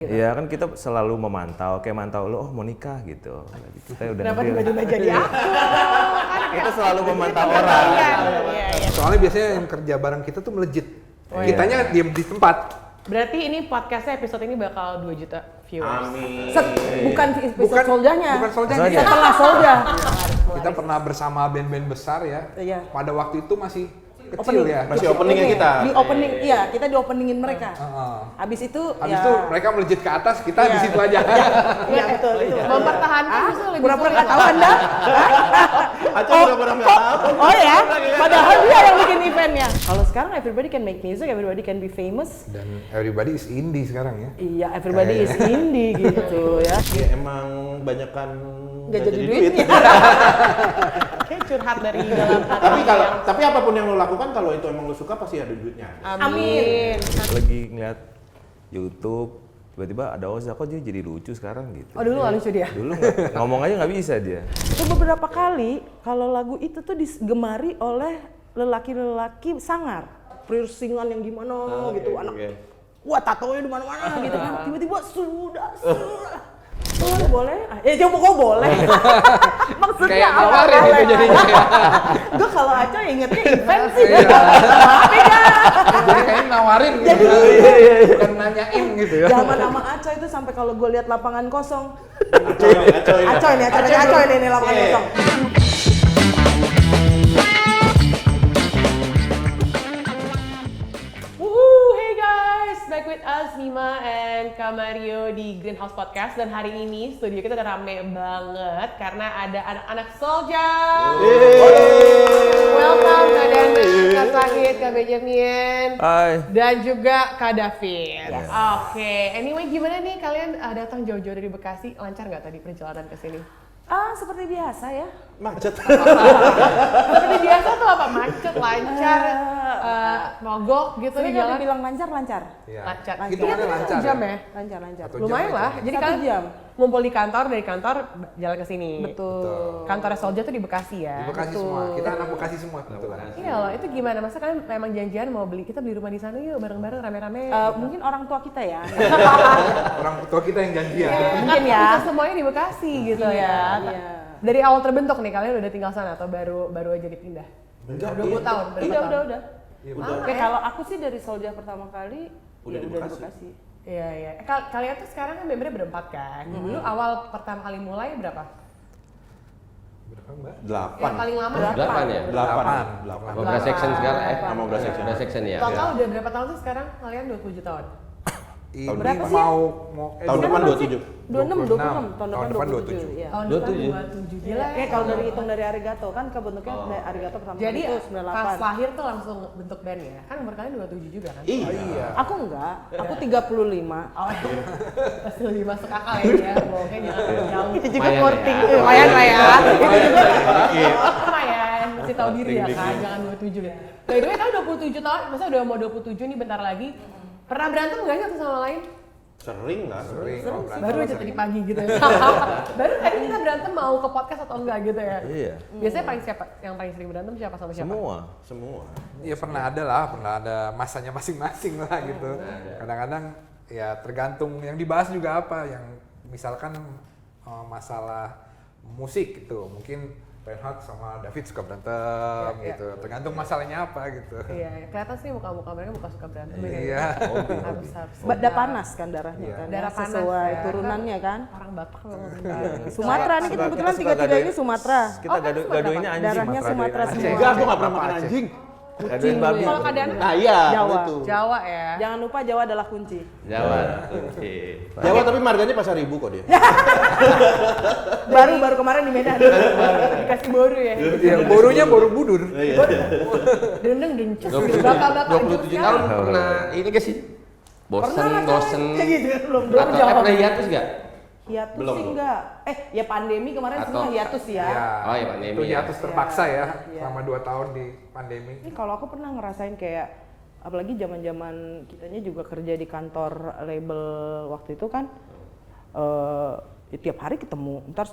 Iya kan kita selalu memantau, kayak mantau lo, mau nikah gitu. Kita udah kenapa tiba-tiba jadi aku? Kita selalu memantau orang. Iya. Soalnya biasanya yang kerja bareng kita tuh melejit. Oh, iya. Kitanya diem di tempat. Berarti ini podcastnya episode ini bakal 2 juta viewers. Amin. Bukan episode soldanya. Bukan soldanya. Setelah solda. Kita pernah bersama band-band besar ya. Iya. Pada waktu itu masih kecil ya. Masih openingnya kita. Di opening, iya kita di openingin mereka. Habis itu Mereka melejit ke atas, kita di situ aja. Iya betul. Mempertahankan bisa lebih Pura-pura sulit. nggak tahu Anda? Acah pura-pura nggak tahu. Oh ya, padahal dia yang bikin eventnya. Kalau sekarang everybody can make music, everybody can be famous. Dan everybody is indie sekarang ya. Iya, everybody is indie gitu ya. Ya emang banyakan Nggak jadi duitnya. Kayak curhat dari dalam hati. tapi apapun yang lo lakukan kalau itu emang lo suka pasti ada duitnya. Amin. Lagi ngeliat YouTube, tiba-tiba ada Oza, kok dia jadi lucu sekarang gitu. Oh dulu nggak lucu dia? Dulu ngomong aja nggak bisa dia. Itu beberapa kali kalau lagu itu tuh digemari oleh lelaki-lelaki sangar, piercingan yang gimana gitu, anak, wah tatonya di mana-mana gitu kan, tiba-tiba sudah. Boleh? Coba kok boleh. Maksudnya Kayak apa? nawarin itu jadinya. Gue kalau Aca ingetnya event sih. Maaf ya. Jadi kayaknya nawarin gitu. Bukan nanyain gitu ya. Zaman sama Aca itu sampai kalau gue lihat lapangan kosong. Aco ini. Aco ini lapangan kosong. Hey guys, back with us Nima and Kak Mario di Greenhouse Podcast. Dan hari ini studio kita udah rame banget karena ada anak-anak Solja. Welcome Kak Dana, Kak Sahid, Kak Benjamin, Hai. dan juga Kak David. Oke, anyway gimana nih kalian datang jauh-jauh dari Bekasi? Lancar nggak tadi perjalanan ke sini? Seperti biasa ya. Macet. Seperti biasa tuh apa? Macet, lancar, mogok gitu di Tapi kalau jalan. dibilang lancar. Iya. Lancar. Hitungannya Iya, lancar. jam ya? Lancar. Satu jam Lumayan itu. lah. Jadi 1 kalian jam. ngumpul di kantor, dari kantor jalan ke sini. Betul. Kantornya Solja tuh di Bekasi ya. Di Bekasi semua. Kita anak Bekasi semua kebetulan. Iya loh, itu gimana? Masa kalian memang janjian mau kita beli rumah di sana yuk bareng-bareng rame-rame? Mungkin orang tua kita ya. Orang tua kita yang janjian. Mungkin ya. Bisa semuanya di Bekasi gitu ya. Iya. Dari awal terbentuk nih kalian udah tinggal sana atau baru aja dipindah? Udah 20 tahun. berapa tahun? Udah. Iya, Oke, kalau aku sih dari Solja pertama kali Udah ya di udah di Bekasi. Bekasi. Iya. Kalian tuh sekarang kan membernya berempat kan? Dulu awal pertama kali mulai berapa? Berapa Mbak? 8. Yang paling lama 8 ya? 8. Oh, beras section sekarang Sama beras section. beras section ya? Total udah berapa tahun sih sekarang? Kalian 27 tahun? Ini Berapa sih ya? Tahun depan 27. 26. Tahun depan 27. Iya. Tahun 27. depan 27. Gila ya. Kalau dari hitung dari Arigato kan kebentuknya dari Arigato pertama Jadi itu pas 98. lahir tuh langsung bentuk band ya? Kan umur kalian 27 juga kan? Iya. Aku enggak, aku 35. Oh, pasti lebih masuk akal ya, bohongnya jangan jauh. Itu juga Lumayan worting. ya. Lumayan lah ya. Itu juga Lumayan, mesti tahu diri ya kan, jangan 27 ya. By the way, kalian 27 tahun, masa udah mau 27 nih bentar lagi. Pernah berantem nggak sih satu sama lain? Sering lah. Baru aja tadi pagi gitu ya. Baru tadi kita berantem mau ke podcast atau enggak gitu ya. Iya. Biasanya yang paling sering berantem siapa sama siapa? Semua. Ya pernah ada masanya masing-masing lah gitu. Kadang-kadang ya tergantung yang dibahas juga apa. Yang misalkan masalah musik gitu, mungkin Reinhardt sama David suka berantem gitu. Tergantung masalahnya apa gitu. Iya, kelihatan sih muka-muka mereka muka suka berantem. Iya. Habis. Darah panas kan darahnya Iya. kan. Darah panas sesuai ya. turunannya kan. Orang Batak memang. Sumatera nih kita kebetulan tiga-tiga ini Sumatera. Kita gaduinnya anjing. Darahnya Sumatera semua. Enggak, gua enggak pernah makan anjing. Gaduin babi. Kalau keadaan Nah, iya. Jawa. Itu. Jawa ya. Jangan lupa Jawa adalah kunci. Jawa. Jawa tapi marganya pasar Ibu kok dia. Baru kemarin di Medan. Dikasih boru ya. Ya, borunya boru budur. Dendeng dencus gitu. Bapak-bapak 27 tahun pernah ini gak sih? Bosen. Gitu belum Atau jawab. pernah hiatus gak? Hiatus Belum. sih enggak. Ya pandemi kemarin Atau- semua hiatus ya. Oh ya pandemi Itu ya. hiatus terpaksa ya Iya. selama 2 tahun di pandemi. Ini kalau aku pernah ngerasain kayak apalagi zaman-zaman kitanya juga kerja di kantor label waktu itu kan ya tiap hari ketemu, ntar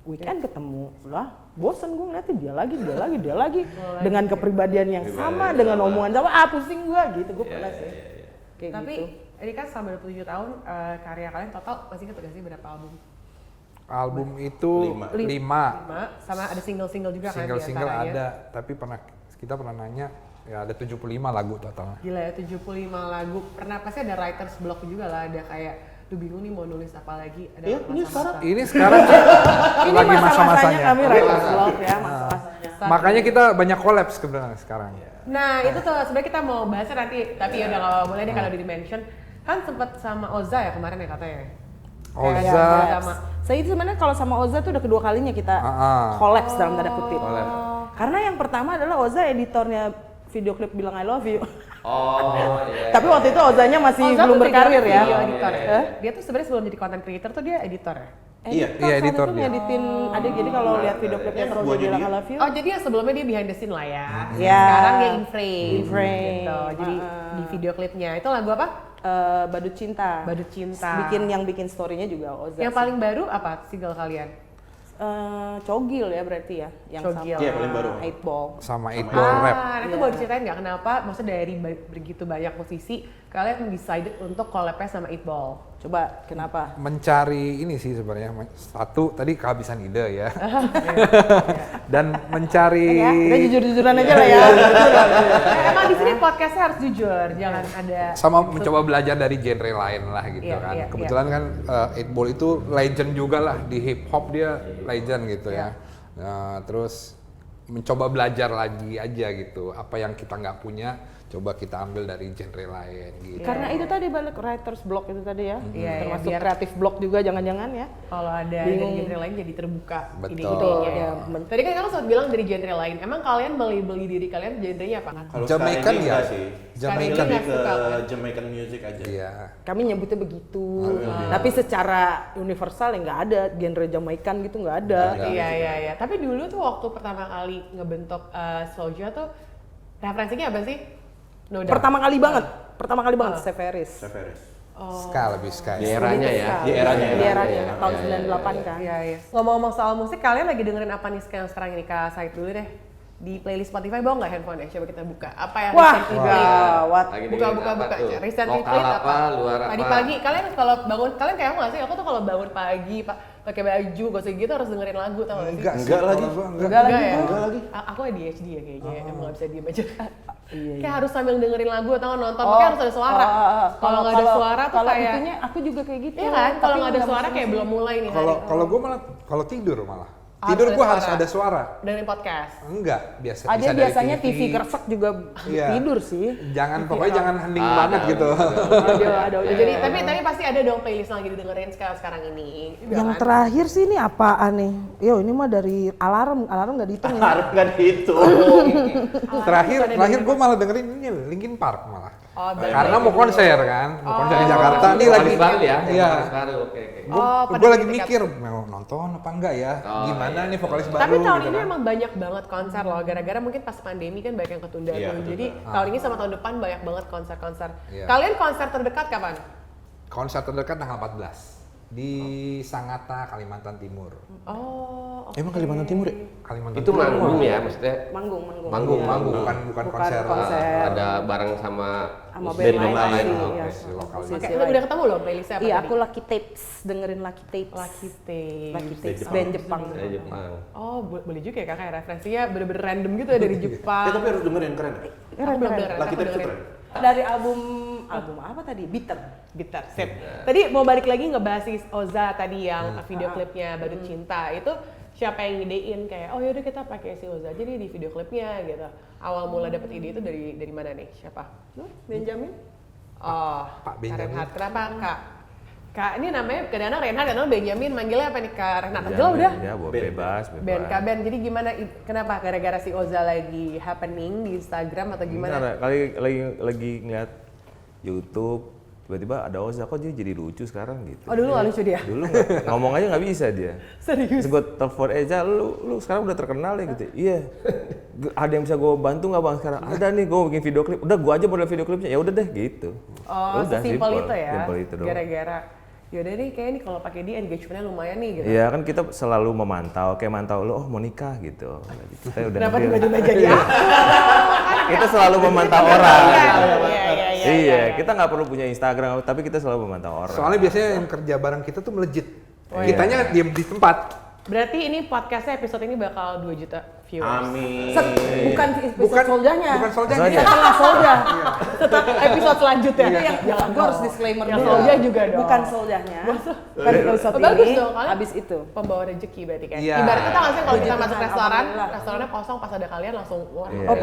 weekend ketemu lah, bosen gue ngeliatin dia lagi dengan kepribadian yang sama, dengan omongan sama, pusing gue gitu, gue pernah sih kayak Tapi gitu. ini kan selama 27 tahun karya kalian total masih ingat gak sih berapa album? Album itu 5. 5, sama ada single-single juga kan Single-single diantaranya. ada, tapi kita pernah nanya ya ada 75 lagu total. Gila ya, 75 lagu. Pernah pasti ada writer's block juga lah, ada kayak duh bingung nih mau nulis apa lagi. Ada Iya, ini masa-masa. Ini sekarang Ini lagi masa-masanya masa-masanya. kami writer's block ya, masa-masanya. Makanya kita banyak collab sebenarnya sekarang. Nah itu tuh sebenarnya kita mau bahasnya nanti, tapi ya udah nggak boleh deh kalau di mention. Kan sempet sama Oza ya kemarin ya katanya. Oza. Kayak sama. Saya itu sebenarnya kalau sama Oza tuh udah kedua kalinya kita collapse dalam tanda kutip. Karena yang pertama adalah Oza editornya video klip Bilang I Love You. Oh, iya. Tapi waktu itu Ozanya masih Oza belum tuh berkarir video ya. editor ya. Eh? Dia tuh sebenarnya sebelum jadi content creator tuh dia editor ya. Iya. Iya, editor editor dia. ngeditin adik, jadi kalau lihat video klipnya Yang Oza sebuahnya Bilang dia. I Love You. Oh jadi yang sebelumnya dia behind the scene lah ya. Ya. Sekarang dia in frame. In frame. Gitu. Jadi di video klipnya itu lagu apa? Badut Cinta. Badut Cinta. Bikin story-nya juga Oza. Yang paling baru apa single kalian? Cogil ya berarti ya, yang Cogil. sama Iya, paling baru. 8 Ball. Sama 8 Ball Rap. Itu Iya. boleh diceritain nggak kenapa? Maksudnya dari begitu banyak musisi, kalian decided untuk collab-nya sama 8 Ball. Coba kenapa? Mencari ini sih sebenarnya, satu tadi kehabisan ide ya. Dan mencari Ya, kita jujur-jujuran aja lah ya. Emang di sini podcastnya harus jujur, jangan ada. sama mencoba belajar dari genre lain lah gitu Iya, kan. iya, Kebetulan kan 8 Ball itu legend juga lah di hip hop, dia legend gitu Iya. ya. Nah, terus mencoba belajar lagi aja gitu. Apa yang kita nggak punya, coba kita ambil dari genre lain gitu. Karena itu tadi balik writer's block itu tadi ya. Iya, Termasuk biar- kreatif block juga jangan-jangan ya. Kalau ada Bingung. dari genre lain jadi terbuka Betul. ide-idenya. Ya, Tadi kan kamu sempat bilang dari genre lain. Emang kalian melabeli diri kalian genrenya apa? Kalau Jamaican sekarang ini ya? enggak sih. Sekarang ini Jamaican. nggak Lebih ke suka, kan? Jamaican music aja. Iya. Kami nyebutnya begitu. Tapi secara universal ya nggak ada genre Jamaikan gitu nggak ada. Iya, iya, iya. Tapi dulu tuh waktu pertama kali ngebentuk Soulja tuh referensinya apa sih? No Doubt. Pertama kali banget Severis. Severis. Ska lebih ska. Di eranya ya. Di eranya. Di eranya Iya, tahun iya, 98 kan. Iya, iya. Ngomong-ngomong soal musik, kalian lagi dengerin apa nih sekarang ini? Kak Said dulu deh. Di playlist Spotify bawa nggak handphone ya? Coba kita buka. Apa yang Wah, recently play? gawat. Lagi Buka, dengerin buka, apa buka. tuh? Recently Lokal played apa, luar apa? Tadi pagi, kalian kalau bangun, kalian kayak aku nggak sih? Aku tuh kalau bangun pagi, pakai baju, gosok gitu harus dengerin lagu, tau gak sih? Enggak sih. Enggak lagi. kalau gua enggak. Enggak lagi ya? gua. Enggak lagi. Aku ADHD ya kayaknya, emang gak bisa diem aja. Iya, Kayak harus sambil dengerin lagu atau nonton, makanya harus ada suara. Kalau nggak ada suara tuh kalau kayak, itunya aku juga kayak gitu. iya kan? Kalau Tapi nggak ada nggak suara kayak musim-musim. belum mulai nih Kalau hari. kalau gue malah kalau tidur malah. Harus Tidur ada gue harus suara. ada suara. Dengerin podcast. Enggak, biasa Ada bisa dari biasanya TV kersek juga Iya. tidur sih. Jangan pokoknya jangan hening Ada, banget gitu. Ada. Jadi tapi pasti ada dong playlist lagi didengerin sekarang ini. Iya Yang kan? terakhir sih ini apaan nih? Yo ini mah dari alarm nggak dihitung ya. Harus nggak dihitung. Terakhir gue malah dengerin ini Linkin Park malah. Oh, Karena mau konser kan, mau konser di Jakarta. Ini lagi Paris baru ya? Iya. Paris baru, oke. Gue pada lagi titik mikir mau nonton apa enggak ya? Oh, Gimana iya. nih vokalis baru Tapi tahun gitu ini kan. emang banyak banget konser loh, gara-gara mungkin pas pandemi kan banyak yang ketunda Iya, tuh. ketunda. Jadi tahun ini sama tahun depan banyak banget konser-konser. Iya. Kalian konser terdekat kapan? Konser terdekat tanggal 14 di Sangatta, Kalimantan Timur. Oh, oke. Emang Kalimantan Timur ya? Kalimantan Itu Timur. manggung ya, maksudnya Manggung. Manggung, Iya. manggung. bukan Bukan konser. konser. ada bareng sama Sama dari band lain lain. sih, Oke. iya. Musisi lokal. Musisi Oke, lain. udah ketemu loh playlistnya apa Iya, tadi? aku Lucky Tapes, dengerin Lucky Tapes. Lucky Tapes. Lucky Tapes, Jepang. band Jepang. Dari Jepang. Oh, boleh juga ya kakak, referensinya bener-bener random gitu ya dari Jepang. Tapi harus dengerin keren. Aku belum dengerin, Lucky aku Tapes dengerin. keren. Dari album apa tadi? Bitter. Gitar, sip. Tadi mau balik lagi ngebahas si Oza tadi yang video klipnya Badut Cinta itu siapa yang ngidein kayak oh yaudah kita pakai si Oza aja nih di video klipnya gitu. Awal mula dapet ide itu dari mana nih? Siapa? Benjamin. Oh, Pak Kak Benjamin. Renhard. Kenapa Kak? Kak ini namanya kadang-kadang Renhard, kadang Benjamin, manggilnya apa nih Kak Renhard? Aja lah udah. Ya, Ben. bebas. Ben, Kak Ben, jadi gimana, kenapa? Gara-gara si Oza lagi happening di Instagram atau gimana? Karena lagi ngeliat YouTube, tiba-tiba ada Oza, kok dia jadi lucu sekarang gitu. Oh dulu nggak lucu dia? Dulu ngomong aja nggak bisa dia. Serius? Terus gue telepon Eza, lu sekarang udah terkenal ya gitu. Iya. Ada yang bisa gue bantu nggak bang sekarang? Ada nih, gue bikin video klip. Udah gue aja model video klipnya. Ya udah deh gitu. Oh, Udah, sesimpel simple. itu ya? Simple itu doang. Gara-gara. yaudah nih kayak nih kalau pakai dia engagementnya lumayan nih gitu. Iya kan kita selalu memantau, kayak mantau lo, oh mau nikah gitu. Kita udah Kenapa deal. tiba-tiba jadi Kita selalu memantau orang. Iya. Kita nggak perlu punya Instagram, tapi kita selalu memantau orang. Soalnya biasanya yang kerja bareng kita tuh melejit. Oh, iya. Kitanya diem di tempat. Berarti ini podcastnya episode ini bakal 2 juta viewers. Amin. Bukan episode soldanya. Bukan soldanya. Soldanya. Setelah solda. Setelah episode selanjutnya. Itu yang gue harus disclaimer Yang dulu. solda juga dong. Bukan soldanya. Bukan episode Oh, bagus ini. dong, kalian Abis itu. pembawa rezeki berarti kan. Iya. Ibaratnya tau gak sih kalau kita Puji masuk Tuhan, restoran, alhamdulillah. restorannya kosong pas ada kalian langsung wah. Iya. Oh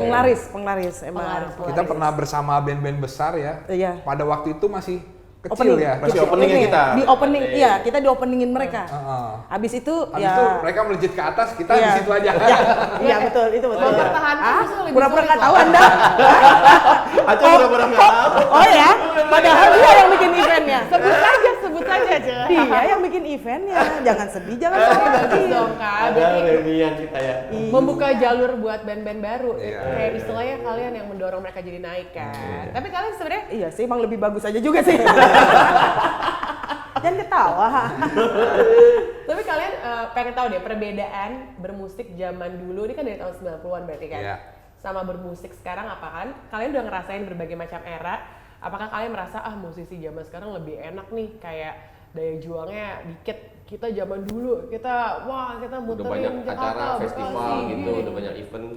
penglaris emang. Kita pernah bersama band-band besar ya. Iya. Pada waktu itu masih kecil ya. Masih openingnya kita. Di opening, iya kita di openingin mereka. Heeh. Abis itu Habis ya. itu mereka melejit ke atas, kita di Iya. situ aja. Iya betul, itu betul. Mempertahankan justru lebih Pura-pura sulit nggak loh. tahu Anda. Aceh pura-pura nggak tahu. Oh ya, padahal dia yang bikin eventnya. Sebut saja aja. Dia yang bikin eventnya. Jangan sedih, jangan Bagus sedih. dong Kak. Ada Berarti reunian kita ya. membuka jalur buat band-band baru. Iya. Kayak istilahnya kalian yang mendorong mereka jadi naik kan. Tapi kalian sebenarnya Iya sih, emang lebih bagus aja juga sih. Jangan ketawa. tapi kalian pengen tahu deh perbedaan bermusik zaman dulu ini kan dari tahun 90-an berarti kan. Iya. Sama bermusik sekarang apa kan? Kalian udah ngerasain berbagai macam era. Apakah kalian merasa musisi zaman sekarang lebih enak nih kayak daya juangnya dikit. Kita zaman dulu kita Udah muterin banyak Jakarta, acara, Bekasi, festival gitu, gini. udah banyak event.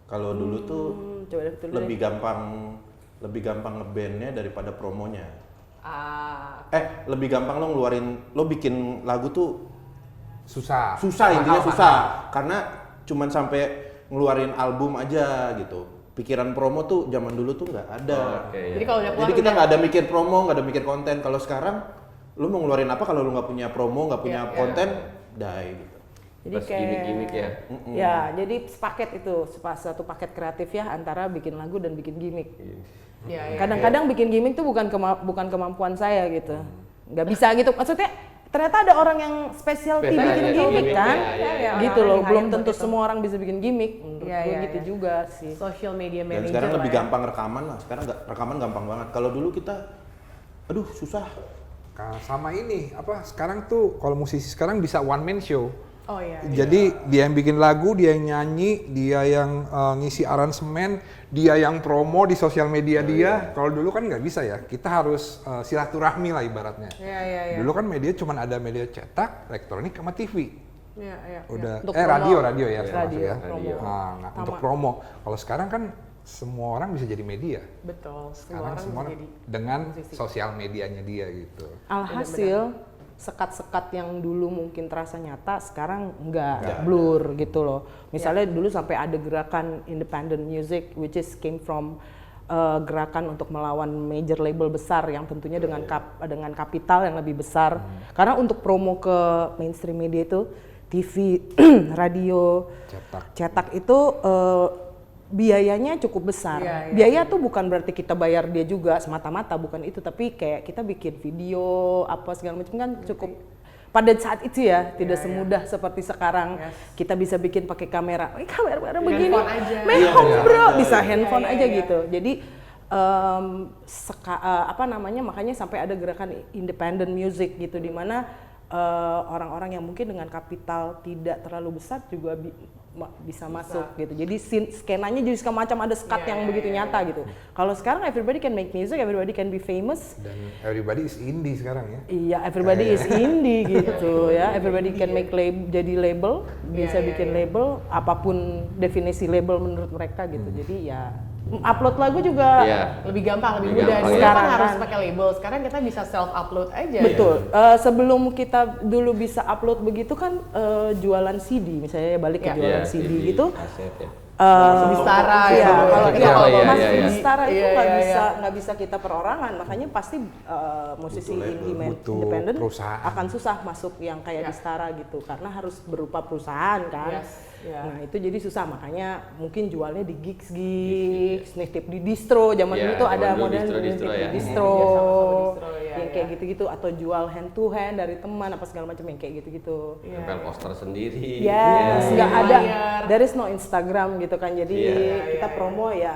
Kalau dulu tuh Coba deh, betul lebih gampang ngebandnya daripada promonya. Ah, Lebih gampang lo bikin lagu tuh Susah. intinya Mahal, susah karena cuman sampai ngeluarin album aja gitu. Pikiran promo tuh zaman dulu tuh nggak ada. Oke, jadi ya. kalau udah keluar Jadi kita udah- nggak ada mikir promo, nggak ada mikir konten. Kalau sekarang lu mau ngeluarin apa kalau lu nggak punya promo, nggak punya Iya, konten, die gitu. Jadi Plus gimmick-gimmick ya. Ya, jadi sepaket itu, satu paket kreatif ya antara bikin lagu dan bikin gimmick. Iya, iya. Kadang-kadang bikin gimmick tuh bukan kemampuan saya gitu, nggak bisa gitu. Maksudnya ternyata ada orang yang specialty Spesial bikin aja gimmick gimmick, kan, ya, ya. gitu Orang loh. yang Belum hire tentu buat itu. semua orang bisa bikin gimmick. Menurut Iya, gue iya, gitu iya. juga sih. Social media Dan manager sekarang lah lebih ya. gampang rekaman lah. Sekarang rekaman gampang banget. Kalau dulu kita, aduh susah. Sama ini apa sekarang tuh kalau musisi sekarang bisa one man show. Oh iya. Jadi dia yang bikin lagu, dia yang nyanyi, dia yang ngisi aransemen, dia yang promo di sosial media dia. Kalau dulu kan nggak bisa ya, kita harus silaturahmi lah ibaratnya. Iya, iya, iya. Dulu kan media cuma ada media cetak, elektronik sama TV. Iya, iya. Udah Untuk radio promo. ya termasuk Radio, ya. promo. Nah, untuk promo. Kalau sekarang kan semua orang bisa jadi media. Betul. Sekarang Semua semua orang jadi dengan sosial medianya dia gitu. Alhasil sekat-sekat yang dulu mungkin terasa nyata sekarang enggak blur gitu loh. Misalnya dulu sampai ada gerakan independent music which is came from gerakan untuk melawan major label besar yang tentunya dengan kapital yang lebih besar. Karena untuk promo ke mainstream media itu TV, radio, cetak itu biayanya cukup besar. Iya, iya. Biaya tuh bukan berarti kita bayar dia juga semata-mata, bukan itu, tapi kayak kita bikin video apa segala macam kan cukup pada saat itu ya tidak semudah seperti sekarang. Kita bisa bikin pakai kamera begini, Handphone aja. handphone bro, Iya, bisa iya. handphone Iya, aja iya. gitu. Jadi makanya sampai ada gerakan independent music gitu di mana orang-orang yang mungkin dengan kapital tidak terlalu besar juga bisa masuk gitu. Jadi skenanya jadi macam ada sekat Iya, yang iya, begitu iya. nyata gitu. Kalau sekarang everybody can make music, everybody can be famous. Dan everybody is indie sekarang ya. Iya, everybody is indie gitu ya. Everybody can make jadi label, bisa Iya, iya, bikin iya. label apapun definisi label menurut mereka gitu. Jadi ya upload lagu juga Iya. Lebih gampang, lebih Lebih mudah. gampang, Dulu ya. kan Sekarang harus kan. pakai label. Sekarang kita bisa self upload aja. betul. Sebelum kita dulu bisa upload begitu kan jualan CD, misalnya balik ke Iya. jualan Iya, CD gitu. kaset ya. Bistara Iya, ya. kalau Iya, kalau iya, masih iya, iya. Bistara itu Iya, iya, iya. nggak bisa kita perorangan, makanya pasti musisi Butuh label, indie butuh independen perusahaan. akan susah masuk yang kayak Iya. Bistara gitu, karena harus berupa perusahaan kan. Yes, iya. Nah itu jadi susah, makanya mungkin jualnya di gigs, nitip di distro. Zaman Iya, dulu tuh ada zaman dulu model distro, nitip ya. di distro, Iya, sama-sama distro, iya, yang iya. kayak gitu-gitu, atau jual hand to hand dari teman apa segala macam yang kayak gitu-gitu. Tempel poster sendiri. Yes, Iya. nggak ada, Bayar. there is no Instagram gitu kan, jadi Iya. kita promo ya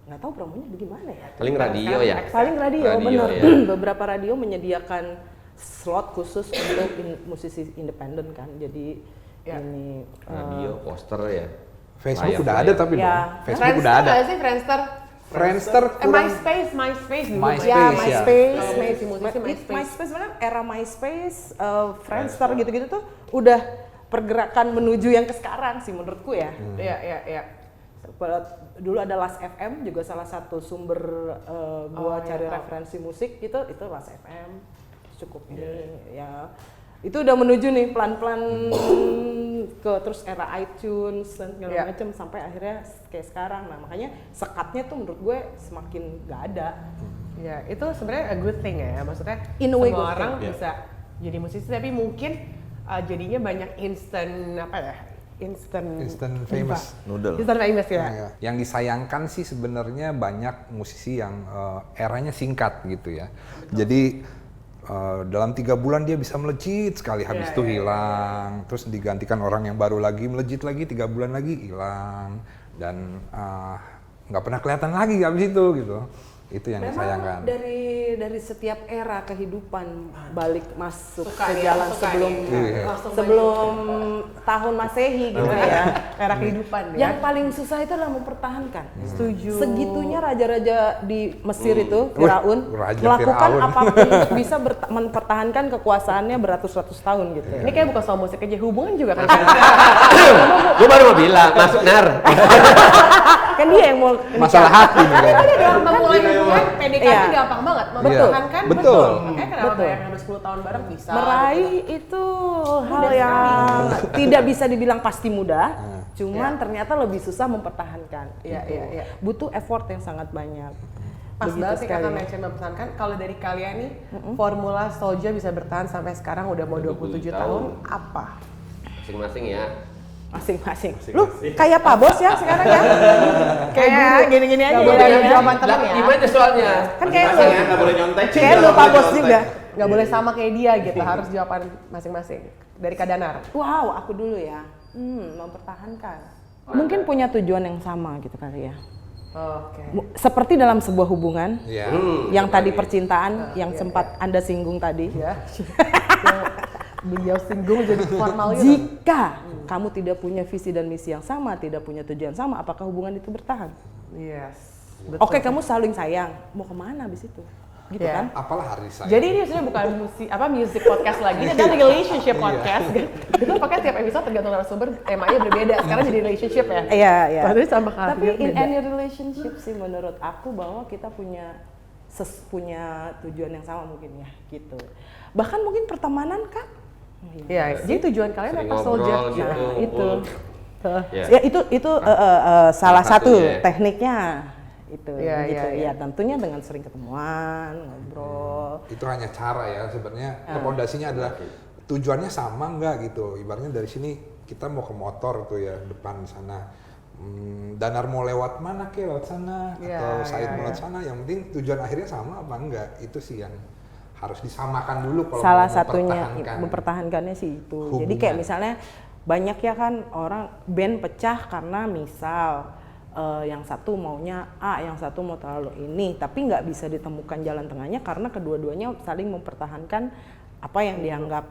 nggak tahu promonya bagaimana ya. Paling radio ya. Paling radio, Radio, bener. ya. Beberapa radio menyediakan slot khusus untuk musisi independen kan. Jadi Ya. ini Radio, poster ya. Facebook Layar, udah layar. ada tapi Ya. dong. Facebook udah ada. nggak sih Friendster? Friendster kurang. MySpace dulu. MySpace, ya ya. MySpace, Kalau musisi-musisi MySpace. MySpace sebenarnya era MySpace, Friendster gitu-gitu tuh udah pergerakan menuju yang ke sekarang sih menurutku ya. Iya. Dulu ada Last FM juga salah satu sumber gua cari referensi musik gitu, itu Last FM cukup ini ya. Itu udah menuju nih pelan-pelan ke terus era iTunes dan segala macam sampai akhirnya kayak sekarang. Nah makanya sekatnya tuh menurut gue semakin gak ada. Ya, itu sebenarnya a good thing ya. Maksudnya In a way good semua orang thing. bisa jadi musisi, tapi mungkin jadinya banyak instant famous. Noodle. Instant famous ya. Ya. Yang disayangkan sih sebenarnya banyak musisi yang eranya singkat gitu ya. Jadi dalam 3 bulan dia bisa melejit sekali, habis itu hilang, terus digantikan orang yang baru lagi melejit lagi 3 bulan lagi hilang, dan nggak pernah kelihatan lagi habis itu gitu. Itu yang disayangkan. Dari setiap era kehidupan balik masuk Suka ke ya, jalan suka sebelum ya. sebelum tahun Masehi gitu ya. Era kehidupan ya. Yang paling susah itu adalah mempertahankan. Setuju. Segitunya raja-raja di Mesir itu, Firaun, Raja melakukan Firaun. apapun untuk bisa mempertahankan kekuasaannya beratus-ratus tahun gitu. Ini kayak bukan soal musik aja, hubungan juga kan. Gue baru mau bilang, masuk nar. Kan dia yang mau Masalah hati nih. Ada dong, memulai hubungan PDKT Iya. gampang banget. Betul. Mempertahankan Betul. Makanya kenapa Betul. yang harus 10 tahun bareng bisa. meraih itu hal yang tidak bisa dibilang pasti mudah, cuman ternyata lebih susah mempertahankan. Iya. Butuh effort yang sangat banyak. Pas Begitu banget sih kakak sekali. mention mempertahankan. Kalau dari kalian nih, formula Soulja bisa bertahan sampai sekarang udah mau 27 tahun, apa? Masing-masing ya. Masing-masing. Lu kayak Pak Bos ya sekarang ya? Kayak gini-gini aja. Nggak boleh ya. jawaban temen Lah, ya. gimana soalnya? Kan kayak lu, Masing-masing ya, nggak boleh nyontek. kayak lu Pak Bos juga. Nggak boleh sama kayak dia gitu, harus jawaban masing-masing. Dari Kak Danar. Wow, aku dulu ya. Mempertahankan. Mungkin punya tujuan yang sama gitu kali ya. Oke. Seperti dalam sebuah hubungan, Iya. yang tadi percintaan, yang sempat Anda singgung tadi. Ya. Beliau singgung jadi formal gitu. Jika kamu tidak punya visi dan misi yang sama, tidak punya tujuan sama, apakah hubungan itu bertahan? Yes. Oke, kamu saling sayang, mau kemana abis itu? Gitu Iya. kan? Apalah hari saya. Jadi ini sebenarnya bukan music podcast lagi, ini adalah relationship podcast. Kita pakai tiap episode tergantung narasumber, temanya berbeda. Sekarang jadi relationship ya. Iya, iya. Padahal sama Tapi kalian in beda. any relationship sih menurut aku bahwa kita punya tujuan yang sama mungkin ya, gitu. Bahkan mungkin pertemanan kan? Iya, jadi tujuan kalian Sering apa ngobrol Soulja? gitu. Nah, itu. Ya. Ya itu salah satu satunya ya. tekniknya itu Iya, gitu. iya. Ya tentunya dengan sering ketemuan, ngobrol. Itu hanya cara ya sebenarnya. Pondasinya adalah tujuannya sama nggak gitu. Ibaratnya dari sini kita mau ke motor tuh ya, depan sana. Danar mau lewat mana ke lewat sana, Iya, atau Said iya, mau lewat sana. Yang penting tujuan akhirnya sama apa enggak. Itu sih yang harus disamakan dulu kalau Salah mau satunya mempertahankan mempertahankannya sih itu. hubungan. Jadi kayak misalnya banyak ya kan orang band pecah karena misal yang satu maunya A, yang satu mau terlalu ini, tapi nggak bisa ditemukan jalan tengahnya karena kedua-duanya saling mempertahankan apa yang dianggap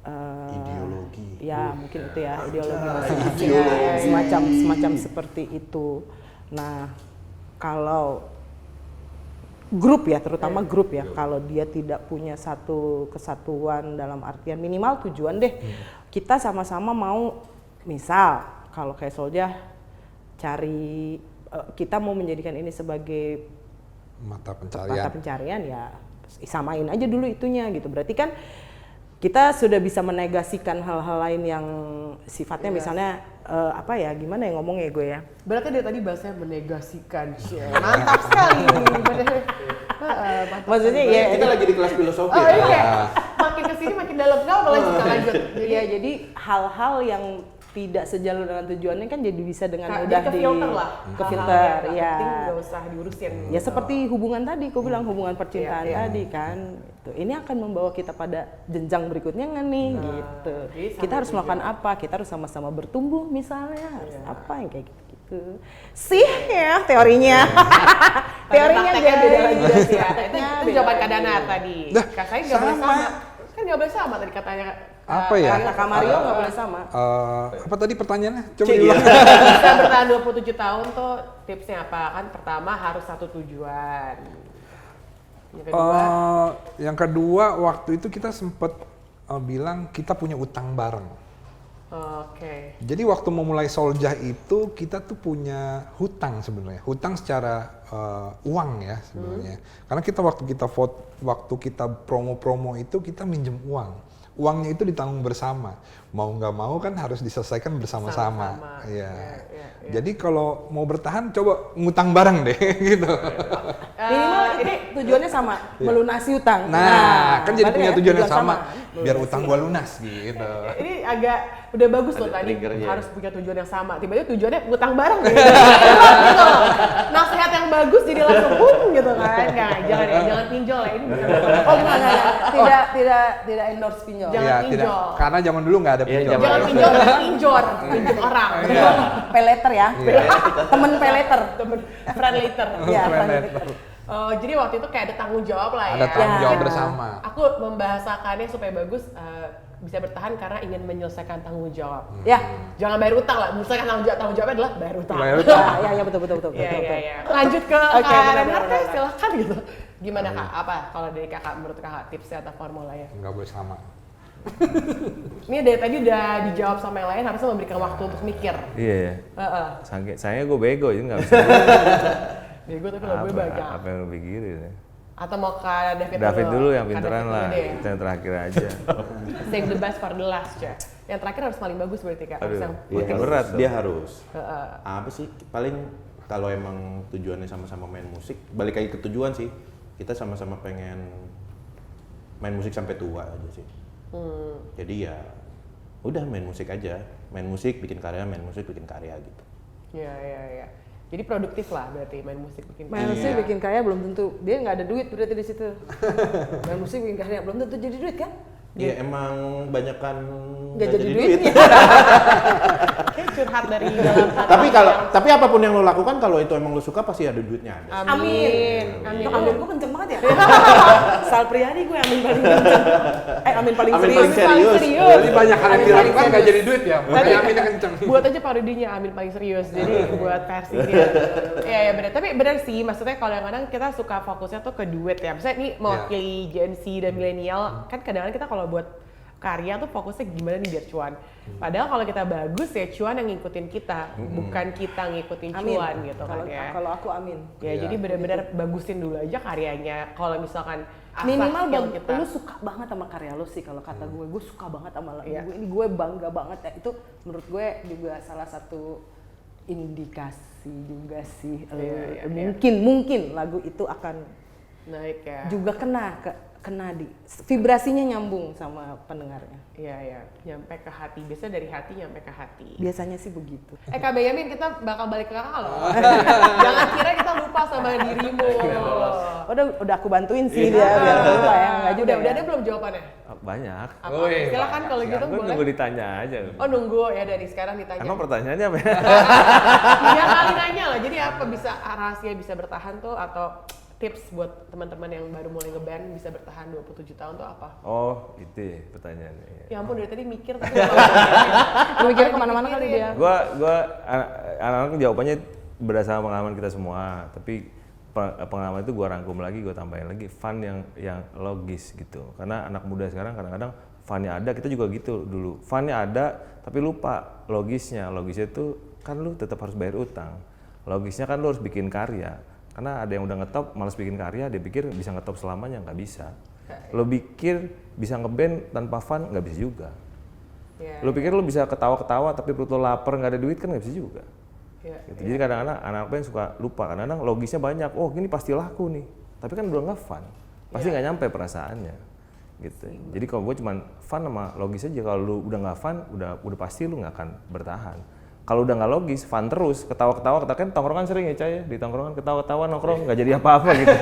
Ideologi. ya mungkin itu ya ideologi masing-masing, semacam seperti itu. Nah kalau grup ya, terutama grup ya, kalau dia tidak punya satu kesatuan dalam artian minimal tujuan deh, kita sama-sama mau, misal kalau kayak Soulja cari, kita mau menjadikan ini sebagai mata mata pencarian. pencarian ya samain aja dulu itunya gitu. Berarti kan kita sudah bisa menegasikan hal-hal lain yang sifatnya misalnya apa ya, gimana ya ngomongnya gue ya. Berarti dari tadi bahasanya menegasikan. Mantap sekali. Mantap. Maksudnya ya Kita lagi di kelas filosofi Oh ya. iya, makin kesini makin dalam. Nggak apa lanjut. Iya, jadi hal-hal yang tidak sejalan dengan tujuannya kan jadi bisa dengan Jadi mudah ke filter lah. ke filter Hal-hal yang ya. nggak penting nggak usah diurusin. Ya seperti hubungan tadi, aku bilang hubungan percintaan Iya, iya. tadi kan. Gitu. Ini akan membawa kita pada jenjang berikutnya nggak nih gitu. jadi Kita sampai harus melakukan tujuan. apa? Kita harus sama-sama bertumbuh misalnya. Harus apa yang kayak gitu-gitu. Sih ya teorinya. Teorinya Prakteknya beda lagi guys. sih ya. Itu jawaban Kak Danar tadi. Dah, Kak Said nggak boleh sama. Kan nggak boleh sama tadi katanya. Apa ya? Kata Kak Mario nggak boleh sama. Apa tadi pertanyaannya? Coba Iya. diulang. Bisa bertahan 27 tahun tuh tipsnya apa? Kan pertama harus satu tujuan. Yang kedua waktu itu kita sempet bilang kita punya utang bareng. Oke. Jadi waktu memulai Soljah itu kita tuh punya hutang sebenarnya, hutang secara uang ya sebenarnya. Karena kita waktu kita promo-promo itu kita minjem uang, uangnya itu ditanggung bersama. Mau nggak mau kan harus diselesaikan bersama-sama. Sama-sama. Iya. Iya. Jadi kalau mau bertahan coba ngutang bareng deh gitu. Minimal ini tujuannya sama, melunasi utang. Nah, kan jadi berarti punya ya, tujuan yang tujuan sama, sama. biar utang gua lunas gitu. Ini agak udah bagus loh Ada tadi triggernya. harus punya tujuan yang sama. Tiba-tiba tujuannya ngutang bareng gitu. Nasihat yang bagus jadi langsung gitu kan. Nah, jangan pinjol ya ini bukan. Oh enggak, tidak endorse pinjol. Jangan Iya, pinjol. karena zaman dulu nggak ada Iya, pinjol. Jangan pinjol, jangan pinjor, pinjam orang. Iya. Pay later ya. Temen pay later. Temen friend later. Iya, Friend friend later. Jadi waktu itu kayak ada tanggung jawab lah ya. Ada tanggung jawab Mungkin bersama. Aku membahasakannya supaya bagus bisa bertahan karena ingin menyelesaikan tanggung jawab. Ya. Jangan bayar utang lah, menyelesaikan tanggung jawabnya adalah bayar utang. Bayar utang. Ya betul. Iya. Lanjut ke Oke, Kak benar, Renhard benar. silahkan gitu. Gimana Kak? Apa kalau dari Kakak menurut Kakak tipsnya atau formulanya? Nggak boleh sama. Ini dari tadi udah dijawab sama yang lain, harusnya memberikan waktu untuk mikir. Iya ya. Heeh. Sayangnya gue bego jadi nggak bisa. Bego tapi lo gue banyak. Apa yang lu pikirin ya? Atau mau ke David, David dulu yang Kak pinteran David lah. dulu deh. Kita yang terakhir aja. Save the best for the last, Cak. Yang terakhir harus paling bagus berarti Kak. Harus Aduh. yang Iya, Makin harus. berat dong. Dia harus. Heeh. Apa sih paling kalau emang tujuannya sama-sama main musik, balik lagi ke tujuan sih. Kita sama-sama pengen main musik sampai tua aja sih. Jadi ya udah main musik aja, main musik bikin karya, main musik bikin karya gitu. Iya. Jadi produktif lah berarti main musik bikin Main karya. musik bikin kaya belum tentu. Dia nggak ada duit berarti di situ. Main musik bikin kaya belum tentu jadi duit kan? Iya emang banyakan Nggak nggak jadi jadi duitnya. Kayak curhat dari dalam hati. tapi apapun yang lo lakukan kalau itu emang lo suka pasti ada duitnya ada. Amin. Amin. Amin gue kenceng banget ya. Sal Priadi gue amin paling kenceng. Amin paling Amin serius. paling serius. Jadi banyak hal yang Amin dilakukan paling nggak serius. jadi duit ya, Tadi makanya aminnya kenceng. buat aja parodinya Amin paling serius. Jadi buat versi dia. Iya benar. Tapi benar sih, maksudnya kalau kadang kita suka fokusnya tuh ke duit ya. Misalnya ini mewakili Gen Z dan milenial, kan kadang-kadang kita kalau buat karya tuh fokusnya gimana nih biar cuan. Padahal kalau kita bagus ya cuan yang ngikutin kita, bukan kita ngikutin Amin. cuan gitu kan Kalau ya. kalau aku amin. Ya jadi benar-benar bagusin dulu aja karyanya. Kalau misalkan asah Minimal skill kita. lu suka banget sama karya lu sih kalau kata gue suka banget sama lagu Iya. gue ini, gue bangga banget ya. Itu menurut gue juga salah satu indikasi juga sih. Iya. Mungkin lagu itu akan naik ya. juga kena di vibrasinya nyambung sama pendengarnya. Iya, nyampe ke hati. Biasanya dari hati nyampe ke hati. Biasanya sih begitu. Kak Benyamin, kita bakal balik ke kakak loh. Jangan kira kita lupa sama dirimu. Udah aku bantuin sih dia biar nggak lupa ya, nggak juga. Udah ya. ada belum jawabannya? Banyak. Apa? Wih, Silakan kalau gitu Gue boleh. nunggu ditanya aja. Oh nunggu ya dari sekarang ditanya. Emang pertanyaannya apa ya? Iya kali nanya lah. Jadi apa bisa rahasia bisa bertahan tuh atau tips buat teman-teman yang baru mulai ngeband bisa bertahan 27 tahun tuh apa? Oh, itu ya pertanyaannya. Ya ampun dari tadi mikir tapi Lu mikir kemana-mana kali dia. Gua anak-anak jawabannya berdasarkan pengalaman kita semua, tapi pengalaman itu gua rangkum lagi, gua tambahin lagi fun yang logis gitu. Karena anak muda sekarang kadang-kadang funnya ada, kita juga gitu dulu. Funnya ada, tapi lupa logisnya. Logisnya itu kan lu tetap harus bayar utang. Logisnya kan lu harus bikin karya. Karena ada yang udah ngetop, malas bikin karya, dia pikir bisa ngetop selamanya, nggak bisa. Lo pikir bisa ngeband tanpa fun, nggak bisa juga. ya, Lo pikir lo bisa ketawa-ketawa tapi perut lo lapar nggak ada duit kan nggak bisa juga. ya, Gitu. Jadi kadang-kadang anak band suka lupa, kadang-kadang logisnya banyak, oh gini pasti laku nih. Tapi kan udah nggak fun, pasti nggak nyampe perasaannya. Gitu. Jadi kalau gue cuman fun sama logis aja, kalau lu udah nggak fun, udah pasti lu nggak akan bertahan. Kalau udah nggak logis, fun terus, ketawa-ketawa, kan tongkrongan sering ya Cay, di tongkrongan ketawa-ketawa nongkrong nggak jadi apa-apa gitu.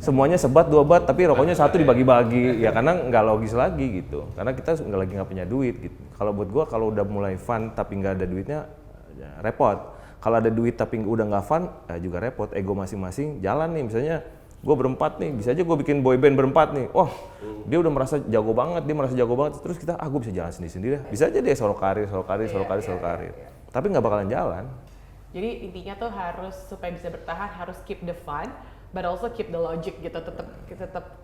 Semuanya sebat 2 bat, tapi rokoknya 1 dibagi-bagi, ya karena nggak logis lagi gitu. Karena kita nggak punya duit gitu. Kalau buat gua kalau udah mulai fun tapi nggak ada duitnya, ya repot. Kalau ada duit tapi udah nggak fun, ya juga repot. Ego masing-masing jalan nih, misalnya gue berempat nih, bisa aja gue bikin boy band berempat nih. Wah, dia udah merasa jago banget, terus kita, gue bisa jalan sendiri-sendiri. Bisa aja dia solo karir. Tapi nggak bakalan jalan. Jadi intinya tuh harus supaya bisa bertahan harus keep the fun, but also keep the logic gitu, tetap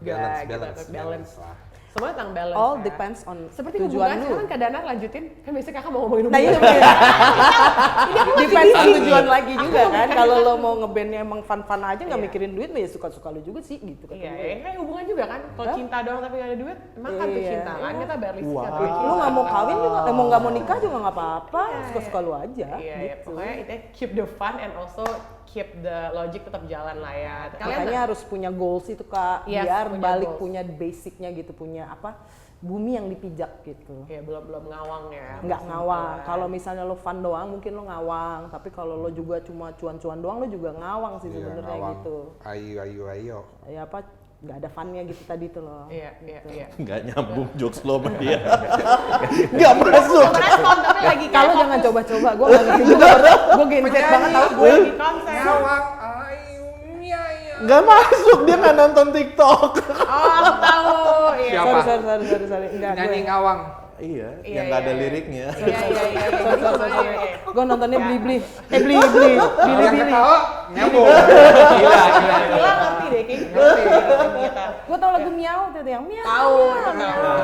balance. lah. Semua tentang balance. All ya. depends on Seperti tujuan hubungan lu. sekarang Kak Danar lanjutin, kan biasanya kakak mau ngomongin Nah, hubungan. iya depends on tujuan lagi juga kan. Kalau lo mau ngebandnya emang fun-fun aja nggak Iya. mikirin duit, ya suka-suka lo juga sih gitu. Iya, ya kayak hubungan juga kan. Kalau cinta doang tapi nggak ada duit, makan tuh Iya. cinta kan. Kita bayar listrik Wah. atau Lo nggak mau kawin juga, mau nggak mau nikah juga nggak apa-apa, suka-suka lo aja. Iya, gitu. pokoknya intinya keep the fun and also keep the logic tetap jalan lah ya. Makanya harus punya goals itu Kak, Yes, biar punya balik goals. punya basicnya gitu, punya apa, bumi yang dipijak gitu. ya belum ngawang ya. Nggak ngawang. Kalau misalnya lo fun doang mungkin lo ngawang, tapi kalau lo juga cuma cuan-cuan doang lo juga ngawang sih Iya, sebenarnya ngawang. gitu. Ayo. Ya apa, nggak ada funnya gitu tadi tuh loh. Iya. Nggak nyambung jokes lo sama dia. Nggak masuk. Respon tapi lagi Kalau jangan coba-coba, gue nggak ngerti juga. Gue genset banget tau gue. lagi konser. Ngawang, ayo. Nggak masuk, dia nggak nonton TikTok. Oh, aku tahu. Iya. Siapa? Sorry. Enggak, Nyanyi gue. ngawang. Iya, Iya, yang nggak ada iya. liriknya. Iya. Sorry. Gue nontonnya beli-beli. Beli-beli. Yang Bili-bili. ketawa, nyambung. Gila. Gila ngerti deh, Ki. Ngerti kita. Gue tau lagu miau tuh yang miau. Tahu.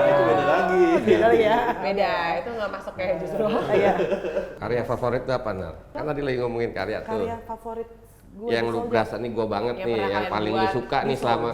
Itu beda lagi. Beda lagi ya. Beda, itu nggak masuk kayak justru. Iya. Karya favorit tuh apa, Nar? Kan tadi lagi ngomongin karya tuh. Karya favorit gue Yang lu berasa nih gue banget Yang nih, pernah yang kalian paling lu buat suka nih selama.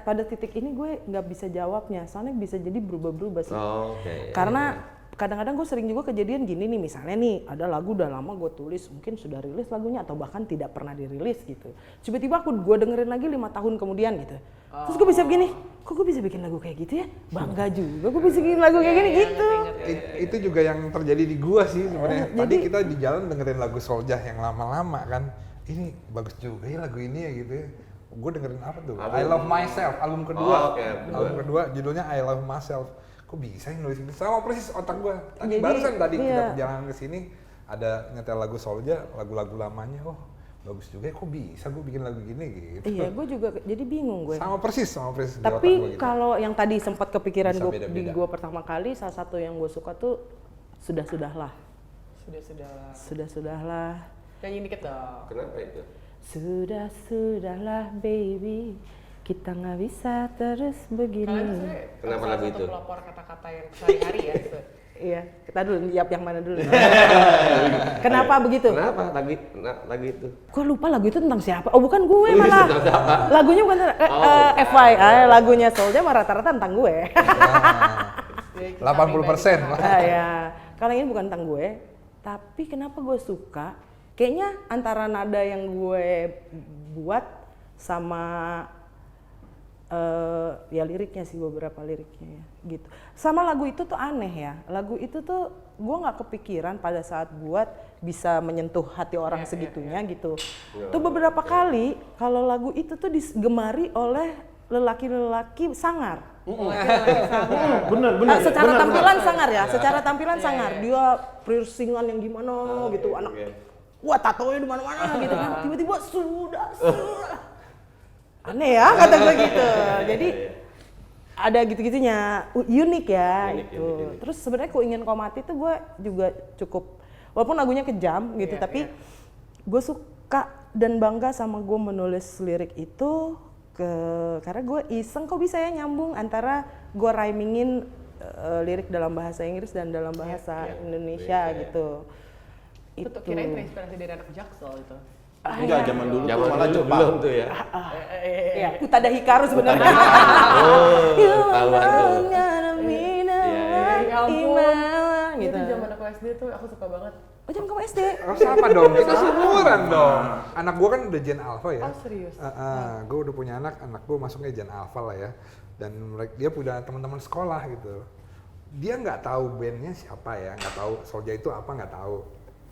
Pada titik ini gue nggak bisa jawabnya, soalnya bisa jadi berubah-berubah sih. Oh, oke. Karena kadang-kadang gue sering juga kejadian gini nih, misalnya nih ada lagu udah lama gue tulis, mungkin sudah rilis lagunya atau bahkan tidak pernah dirilis gitu. Tiba-tiba gue dengerin lagi 5 tahun kemudian gitu. Terus gue bisa begini, kok gue bisa bikin lagu kayak gitu ya? Bangga juga gue bisa bikin lagu kayak gini gitu. Itu juga yang terjadi di gua sih sebenarnya. Tadi jadi- kita di jalan dengerin lagu Soljah yang lama-lama kan. Ini bagus juga ya lagu ini ya gitu ya. Gue dengerin apa tuh? I Love Myself, album kedua. Oh, oke. Album kedua judulnya I Love Myself. Kok bisa yang nulis itu? Sama persis otak gue. Tadi Jadi, barusan tadi kita iya. perjalanan ke sini ada nyetel lagu Soljah, lagu-lagu lamanya. Oh, bagus juga ya. Kok bisa gue bikin lagu gini gitu. Iya, gue juga jadi bingung gue. Sama persis di otak Tapi gue gitu. kalau yang tadi sempat kepikiran Bisa gue beda-beda. di gue pertama kali, salah satu yang gue suka tuh sudah-sudahlah. Sudah-sudahlah. Nyanyi dikit dong. Kenapa itu? Sudahlah baby, kita nggak bisa terus Kalian begini. sebenarnya Kenapa salah lagu satu itu? pelopor kata-kata yang sehari-hari ya. Itu. Iya, kita dulu yang mana dulu. Kenapa begitu? Kenapa lagu itu? Gue lupa lagu itu tentang siapa. Oh bukan gue malah. Tentang siapa? Lagunya bukan FYI, lagunya Soulja mah rata-rata tentang gue. Jadi 80% kisah lah. Ya, kalau ini bukan tentang gue. Tapi kenapa gue suka? Kayaknya antara nada yang gue buat sama ya liriknya sih, beberapa liriknya ya, gitu. Sama lagu itu tuh aneh ya. Lagu itu tuh gue nggak kepikiran pada saat buat bisa menyentuh hati orang segitunya gitu. Tuh beberapa kali kalau lagu itu tuh digemari oleh lelaki-lelaki sangar. Bener. Secara tampilan sangar ya, secara tampilan sangar. Dia piercingan yang gimana gitu, anak. Wah, tatonya di mana-mana gitu kan. Tiba-tiba sudah. Aneh ya kata gue gitu. Jadi ada gitu-gitunya, unik ya gitu. Terus sebenarnya Ku Ingin Kau Mati tuh gue juga cukup, walaupun lagunya kejam gitu, tapi gue suka dan bangga sama gue menulis lirik itu karena gue iseng kok bisa ya nyambung antara gue rhymingin lirik dalam bahasa Inggris dan dalam bahasa Indonesia gitu. Itu tuh kirain terinspirasi dari anak Jaksel itu. Enggak, zaman dulu tuh Zaman malah dulu Jepang. belum tuh ya. Iya, Utada Hikaru sebenarnya. Tahu tuh. Ya ampun. Gitu. Itu zaman aku SD tuh aku suka banget. Oh, jam kamu SD? Oh, sama dong, kita seumuran dong. Anak gua kan udah Gen Alpha ya. Oh, serius? Gua udah punya anak gua masuknya Gen Alpha lah ya. Dan dia punya teman-teman sekolah gitu. Dia nggak tahu bandnya siapa ya, nggak tahu Soulja itu apa, nggak tahu.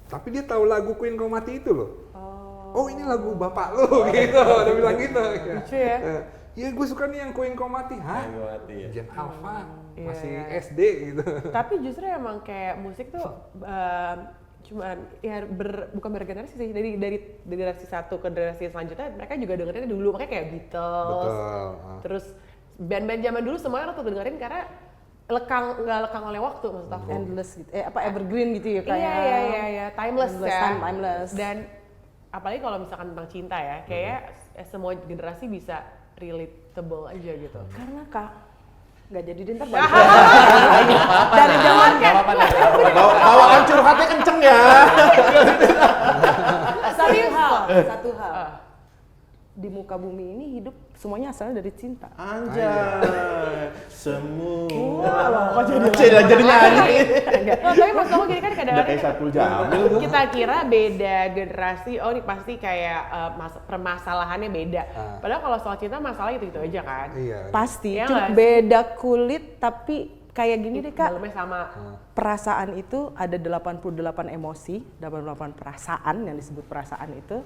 Tapi dia tahu lagu Ku Ingin Kau Mati itu loh. Oh ini lagu bapak lu gitu, dia bilang gitu. Lucu ya? Iya gue suka nih yang Ku Ingin Kau Mati. Hah? Kau Mati, ya. Gen Alpha, Iya, masih iya. SD gitu. Tapi justru emang kayak musik tuh cuman ya bukan bergenerasi sih, dari generasi satu ke generasi selanjutnya mereka juga dengerinnya dulu, makanya kayak Beatles. Betul. Terus band-band zaman dulu semuanya tuh dengerin karena nggak lekang oleh waktu maksud aku. Endless gitu. Evergreen gitu ya kayak. Iya, timeless ya. Timeless. Dan apalagi kalau misalkan tentang cinta ya, kayak semua generasi bisa relatable aja gitu. Karena Kak nggak jadi dinter dari zaman Bawa hancur hati kenceng ya. satu hal di muka bumi ini hidup semuanya asalnya dari cinta. Anjay. Semua. Kok jadi nyanyi. Oh, tapi maksud aku gini kan Udah kadang-kadang kayak Saiful Jamil. kita kira beda generasi, oh ini pasti kayak permasalahannya beda. Padahal kalau soal cinta masalah itu aja kan. Iya. Pasti, Iya cuma nggak sih? beda kulit tapi kayak gini deh Kak. Dalamnya sama. Perasaan itu ada 88 emosi, 88 perasaan yang disebut perasaan itu.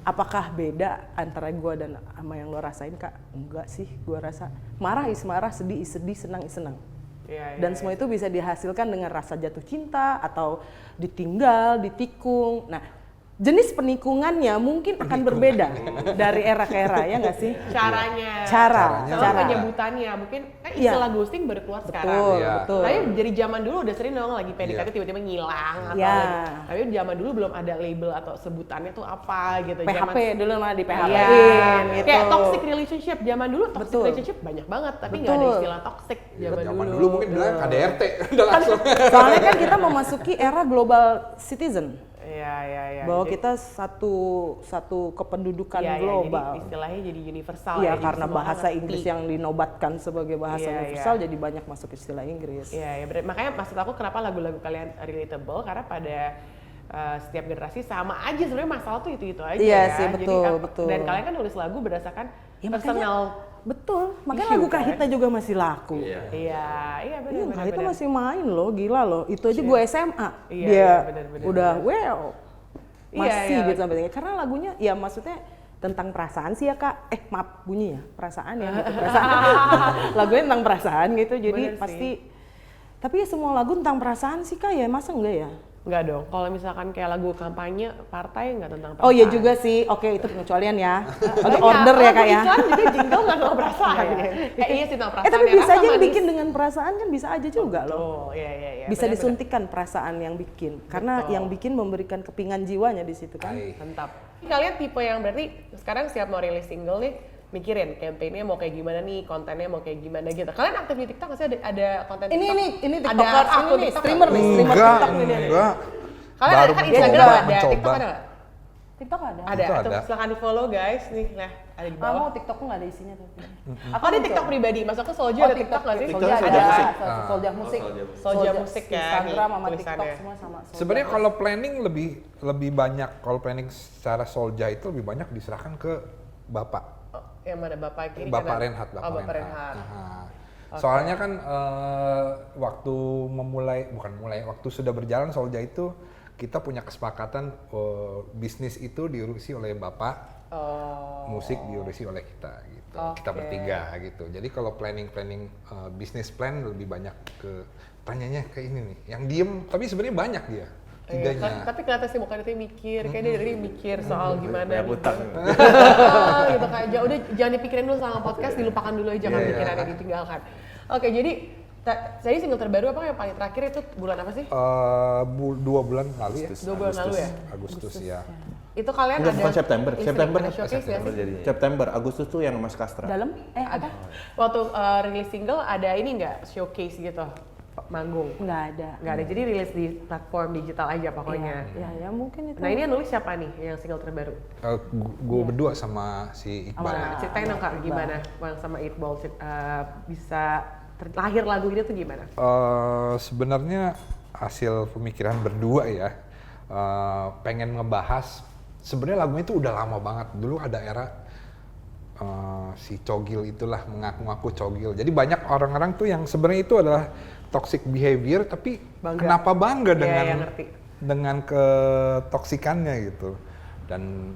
Apakah beda antara gue dan sama yang lo rasain Kak? Enggak sih, gue rasa marah is marah, sedih is sedih, senang is senang. Iya, Dan semua itu bisa dihasilkan dengan rasa jatuh cinta atau ditinggal, ditikung. Nah, jenis penikungannya mungkin akan berbeda dari era ke era, ya nggak sih? Cara. Cara. Penyebutannya mungkin kan Iya. istilah ghosting baru keluar sekarang. Betul, Iya. betul. Tapi dari zaman dulu udah sering dong lagi PDKT Iya. tiba-tiba ngilang atau Iya. tapi zaman dulu belum ada label atau sebutannya tuh apa gitu. PHP dulu mah di PHP Iya. gitu. Kayak toxic relationship zaman dulu toxic Betul. relationship banyak banget tapi nggak ada Betul. istilah toxic Zaman dulu mungkin bilang KDRT udah langsung. Soalnya kan kita memasuki era global citizen. Iya. Bahwa Jadi- kita satu kependudukan Iya, global. jadi istilahnya jadi universal Iya, ya. jadi karena semua orang bahasa ngerti. Inggris yang dinobatkan sebagai bahasa Iya, universal iya. jadi banyak masuk istilah Inggris. Iya, makanya maksud aku kenapa lagu-lagu kalian relatable karena pada setiap generasi sama aja sebenarnya masalah tuh itu aja Iya ya. sih, Jadi, betul, betul. Dan kalian kan nulis lagu berdasarkan Ya, personal. Betul, makanya issue, lagu kan? Kahitna juga masih laku. Iya, benar. Iya, Kahitna masih main loh, gila loh. Itu aja gue SMA, Iya, dia benar. udah masih Iya. gitu sampai karena lagunya ya maksudnya tentang perasaan sih ya Kak. Maaf bunyi ya, perasaan ya gitu. Perasaan. Lagunya tentang perasaan gitu, jadi Bener sih. pasti. Tapi ya semua lagu tentang perasaan sih Kak ya, masa enggak ya? Enggak dong. Kalau misalkan kayak lagu kampanye partai enggak tentang perasaan. Oh iya juga sih, oke itu pengecualian ya. Ada Banyak. order ya Kak Lagu ya. Iklan juga jingle enggak tentang perasaan. Iya sih tentang perasaan. Tapi ya, bisa rasa aja manis. bikin dengan perasaan kan bisa aja juga loh. Oh, iya. Bisa benar-benar. disuntikkan perasaan yang bikin, karena Betul. yang bikin memberikan kepingan jiwanya di situ kan. Hai. Mantap. Kalian tipe yang berarti sekarang siap mau rilis single nih, mikirin campaign-nya mau kayak gimana nih, kontennya mau kayak gimana gitu. Kalian aktif di TikTok nggak sih ada konten Ini TikTok? TikTokers ada akun ini nih, TikTok streamer nih, streamer Enggak, TikTok nih dia. enggak. Kalian Baru kan mencoba, Instagram ada, mencoba. TikTok ada nggak? TikTok ada. Ada, Itu tuh ada. silakan di follow guys nih, nah ada di Ah, bawah. mau TikTok nggak ada isinya tuh. Aku ada TikTok pribadi, masuk ke Soldier ada TikTok nggak sih? Soldier Soldier ada, musik. Soldier musik. Soldier musik ya, Instagram nih, sama TikTok tulisannya. semua sama. Soldier. Sebenarnya kalau planning lebih banyak, kalau planning secara Solja itu lebih banyak diserahkan ke Bapak. Oh, yang mana Bapak kiri Bapak kanan? Renhat, Oh, Bapak Renhat. Nah, soalnya kan waktu waktu sudah berjalan Solja itu kita punya kesepakatan bisnis itu diurusi oleh Bapak, musik diurusi oleh kita gitu. Kita Oke. bertiga gitu. Jadi kalau planning bisnis plan lebih banyak ke tanyanya ke ini nih, yang diem tapi sebenarnya banyak dia. Iya, Idenya. tapi kelihatan sih bukan itu mikir, kayak dia dari mikir soal gimana Kayak nih. butang. Gitu kayak udah jangan dipikirin dulu sama podcast, dilupakan dulu aja kan Iya, pikirannya ditinggalkan. Oke, jadi saya single terbaru apa yang paling terakhir itu bulan apa sih? 2 bulan lalu ya. 2 bulan lalu ya? Agustus ya. Itu kalian Enggak, ada bukan September. September. ada showcase ya? September, Agustus tuh yang Mas Kastra. dalam apa? Waktu rilis single ada ini nggak showcase gitu? Manggung? Nggak ada. Nggak ada, jadi rilis di platform digital aja pokoknya. Ya mungkin itu. Nah ini yang nulis siapa nih yang single terbaru? Gue berdua sama si Iqbal. Nah, ceritain dong Kak, gimana Bang sama Iqbal bisa lahir lagu ini tuh gimana? Sebenarnya hasil pemikiran berdua ya, pengen ngebahas sebenarnya lagunya itu udah lama banget. Dulu ada era si Cogil itulah mengaku-ngaku Cogil. Jadi banyak orang-orang tuh yang sebenarnya itu adalah toxic behavior, tapi Bangga. kenapa bangga Iya, dengan yang ngerti. dengan ketoksikannya gitu. Dan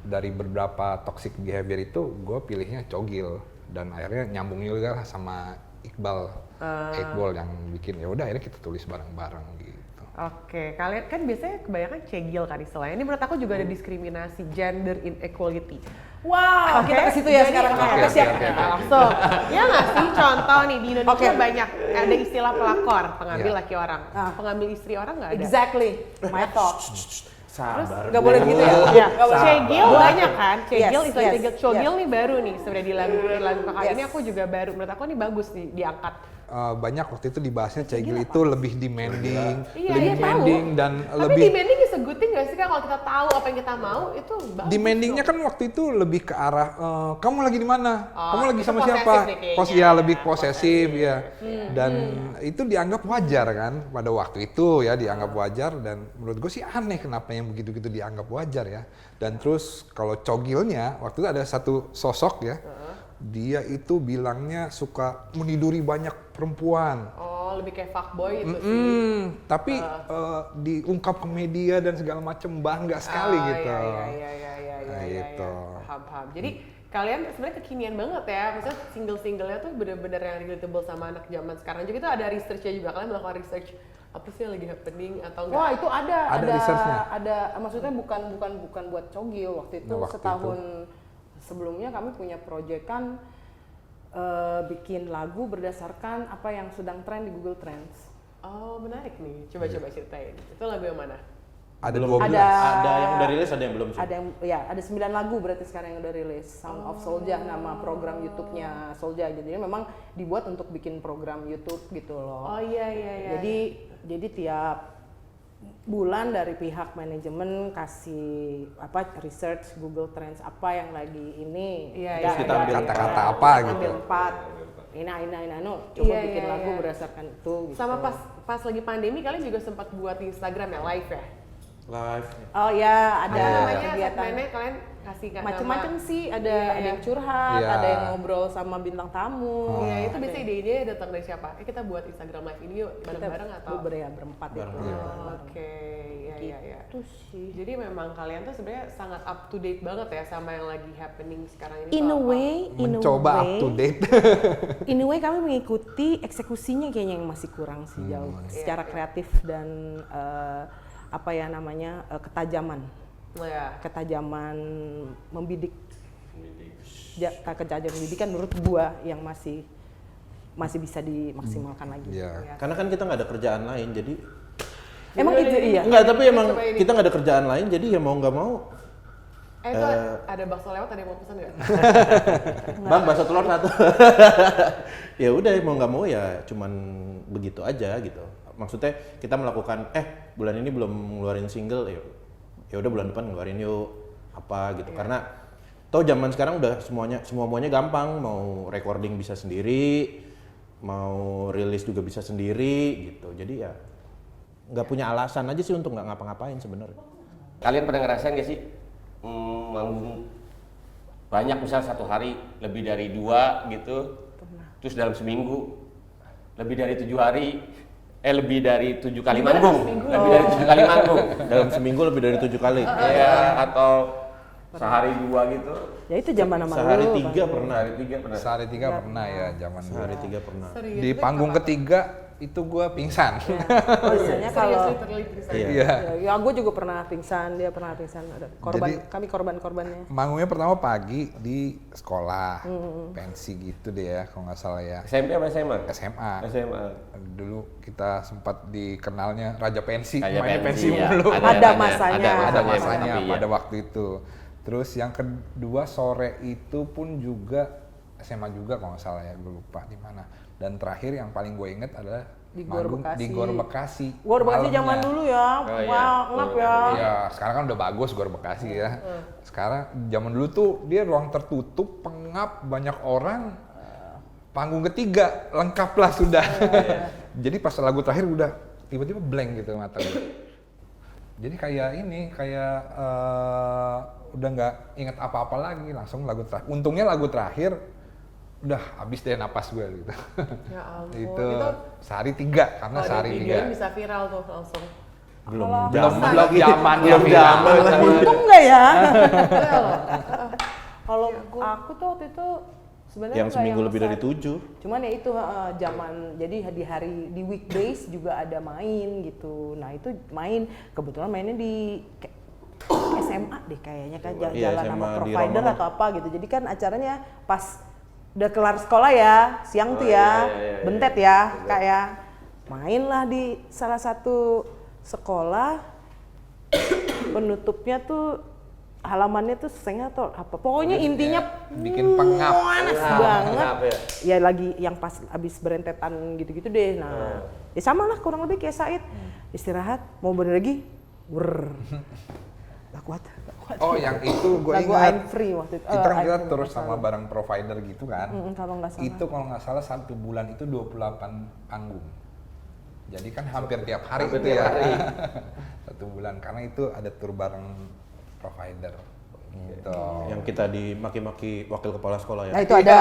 dari beberapa toxic behavior itu gue pilihnya Cogil, dan akhirnya nyambung juga lah sama Iqbal yang bikin, ya udah akhirnya kita tulis bareng-bareng gitu. Oke, kalian kan biasanya kebanyakan cegil kan istilahnya. Ini menurut aku juga ada diskriminasi, gender inequality. Wow, kita ke situ ya sekarang. Oke, Siap. oke. Langsung. Ya nggak sih? Contoh nih, di Indonesia Oke. banyak ada istilah pelakor, pengambil Iya. laki orang. Pengambil istri orang nggak ada. Exactly, my thought. Sabar. Nggak boleh gitu ya? Iya, Nggak boleh. cegil banyak kan? Cegil, Yes, istilah yes, cegil. Cogil yes. nih baru nih, sebenarnya di lagu kakak Yes. ini aku juga baru. Menurut aku nih bagus nih diangkat. Banyak waktu itu dibahasnya cegil itu lebih demanding, Iya, lebih iya, tahu. demanding dan Tapi lebih demanding is a good thing nggak sih Kak? Kalau kita tahu apa yang kita mau, itu bagus. demandingnya dong. kan waktu itu lebih ke arah kamu lagi di mana, Oh, kamu lagi itu sama posesif siapa, nih kayaknya. ya lebih posesif ya, dan itu dianggap wajar kan pada waktu itu ya dianggap wajar dan menurut gue sih aneh kenapa yang begitu-gitu dianggap wajar ya. Dan terus kalau cogilnya waktu itu ada satu sosok ya, dia itu bilangnya suka meniduri banyak perempuan. Oh, lebih kayak fuckboy itu sih. Tapi diungkap ke media dan segala macam bangga sekali gitu. Iya, Nah, gitu. Paham. Jadi kalian sebenarnya kekinian banget ya. Maksudnya single-singlenya tuh bener-bener yang relatable sama anak zaman sekarang. Juga itu ada researchnya juga. Kalian melakukan research apa sih yang lagi happening atau enggak? Wah itu ada researchnya. ada maksudnya bukan buat cogil waktu itu Nah, waktu setahun sebelumnya kami punya proyek kan bikin lagu berdasarkan apa yang sedang tren di Google Trends. Oh, menarik nih. Coba-coba ceritain. Itu lagu yang mana? Ada Belum. 12. Ada yang udah rilis, ada yang belum sih. Ada yang ada 9 lagu berarti sekarang yang udah rilis. Sound of Soulja nama program YouTube-nya Soulja. Jadi memang dibuat untuk bikin program YouTube gitu loh. Oh iya. Jadi tiap bulan dari pihak manajemen kasih research Google Trends apa yang lagi ini. Iya, Terus kita ambil kata-kata apa gitu. Ambil 4. Coba Iya, bikin iya, lagu iya. berdasarkan itu. Gitu. Sama pas lagi pandemi kalian juga sempat buat di Instagram ya, live ya? Live. Oh ya ada Apa namanya kegiatan. segmennya kalian kasih Macem-macem nama. sih, ada Iya. yang curhat, Iya. ada yang ngobrol sama bintang tamu. Iya, itu biasanya ide-ide datang dari siapa? Kita buat Instagram live ini yuk bareng-bareng atau? berempat itu. Oh, Oke, iya. Itu sih. Jadi memang kalian tuh sebenarnya sangat up to date banget ya sama yang lagi happening sekarang ini. In a tuh apa? way, Mencoba up to date. in a way kami mengikuti eksekusinya kayaknya yang masih kurang sih jauh secara kreatif dan ketajaman. Oh, ya. Ketajaman membidik. Ketajaman membidik kan menurut gua yang masih bisa dimaksimalkan lagi. Iya. Karena kan kita nggak ada kerjaan lain, jadi Emang itu iya. enggak, tapi emang Coba ini. kita nggak ada kerjaan lain, jadi ya mau nggak mau. Itu ada bakso lewat, ada yang mau pesan nggak? Bang, bakso telur satu. Ya udah, mau nggak mau ya cuman begitu aja gitu. Maksudnya kita melakukan, bulan ini belum ngeluarin single, ya udah bulan depan ngeluarin yuk apa gitu. Karena toh zaman sekarang udah semuanya gampang, mau recording bisa sendiri, mau rilis juga bisa sendiri gitu. Jadi ya nggak punya alasan aja sih untuk nggak ngapa-ngapain sebenarnya. Kalian pernah ngerasain gak sih manggung banyak, misal satu hari lebih dari 2 gitu, terus dalam seminggu lebih dari 7 hari, lebih dari 7 kali manggung, lebih dari 7 kali manggung, Dalam seminggu lebih dari 7 kali. ya atau sehari 2 gitu, Ya itu zaman sama Sehari lu, 3 Bang. pernah. sehari 3 pernah. Sehari 3 pernah ya zaman dulu. Sehari 3 pernah. Serius, Di itu panggung kenapa? ketiga itu gua pingsan. Biasanya kalau Serius, literally bisa. Iya. ya gue juga pernah pingsan, dia pernah pingsan, ada korban, Jadi- kami korban-korbannya. Manggungnya pertama pagi di sekolah, pensi gitu deh ya kalau nggak salah ya. SMP apa SMA? SMA. SMA. Dulu kita sempat dikenalnya Raja Pensi, Raja mainnya pensi, pensi ya. mulu. Ada masanya. Ada emang, masanya tapi pada ya. waktu itu. Terus yang kedua sore itu pun juga SMA juga kalau nggak salah ya, gue lupa di mana. Dan terakhir yang paling gue inget adalah Di Gor manggung Bekasi. di Gor Bekasi. Gor Bekasi zaman malamnya. dulu ya, Oh, iya. wah ngap ya. Iya, sekarang kan udah bagus Gor Bekasi ya. Sekarang zaman dulu tuh dia ruang tertutup, pengap, banyak orang. Panggung ketiga lengkap lah sudah. Jadi pas lagu terakhir udah tiba-tiba blank gitu mata gue. Jadi kayak udah nggak inget apa-apa lagi, langsung lagu terakhir. Untungnya lagu terakhir udah habis deh napas gue gitu. Ya ampun. Itu sehari 3 karena Kalau sehari di 3. videoin bisa viral tuh langsung. Belum Belum lagi. zamannya Belum zaman lagi. Untung nggak ya? Well, Kalau aku tuh waktu itu Sebenarnya yang nggak seminggu lebih dari satu. 7. Cuman ya itu zaman, jadi di weekdays juga ada main gitu. Nah itu main, kebetulan mainnya di SMA deh kayaknya kan, Iya, jalan SMA sama di provider Romanov. atau apa gitu. Jadi kan acaranya pas udah kelar sekolah ya, siang tuh ya, bentet ya, Kak ya. Mainlah di salah satu sekolah, penutupnya tuh halamannya tuh setengah atau apa. Pokoknya intinya bikin pengap. panas banget. Ya lagi yang pas abis berentetan gitu-gitu deh. Nah, ya sama lah kurang lebih kayak Said. Istirahat, mau bener lagi, gak kuat. Oh, yang itu gue Lagu ingat. I'm Free waktu itu. Itu kan kita I'm Free, terus nggak sama salah. bareng provider gitu kan. Kalau nggak salah. Itu kalau nggak salah 1 bulan itu 28 panggung. Jadi kan hampir tiap hari Hampir itu tiap ya. hari. 1 bulan karena itu ada tur bareng provider. Gitu. Yang kita dimaki-maki wakil kepala sekolah ya. Nah itu ada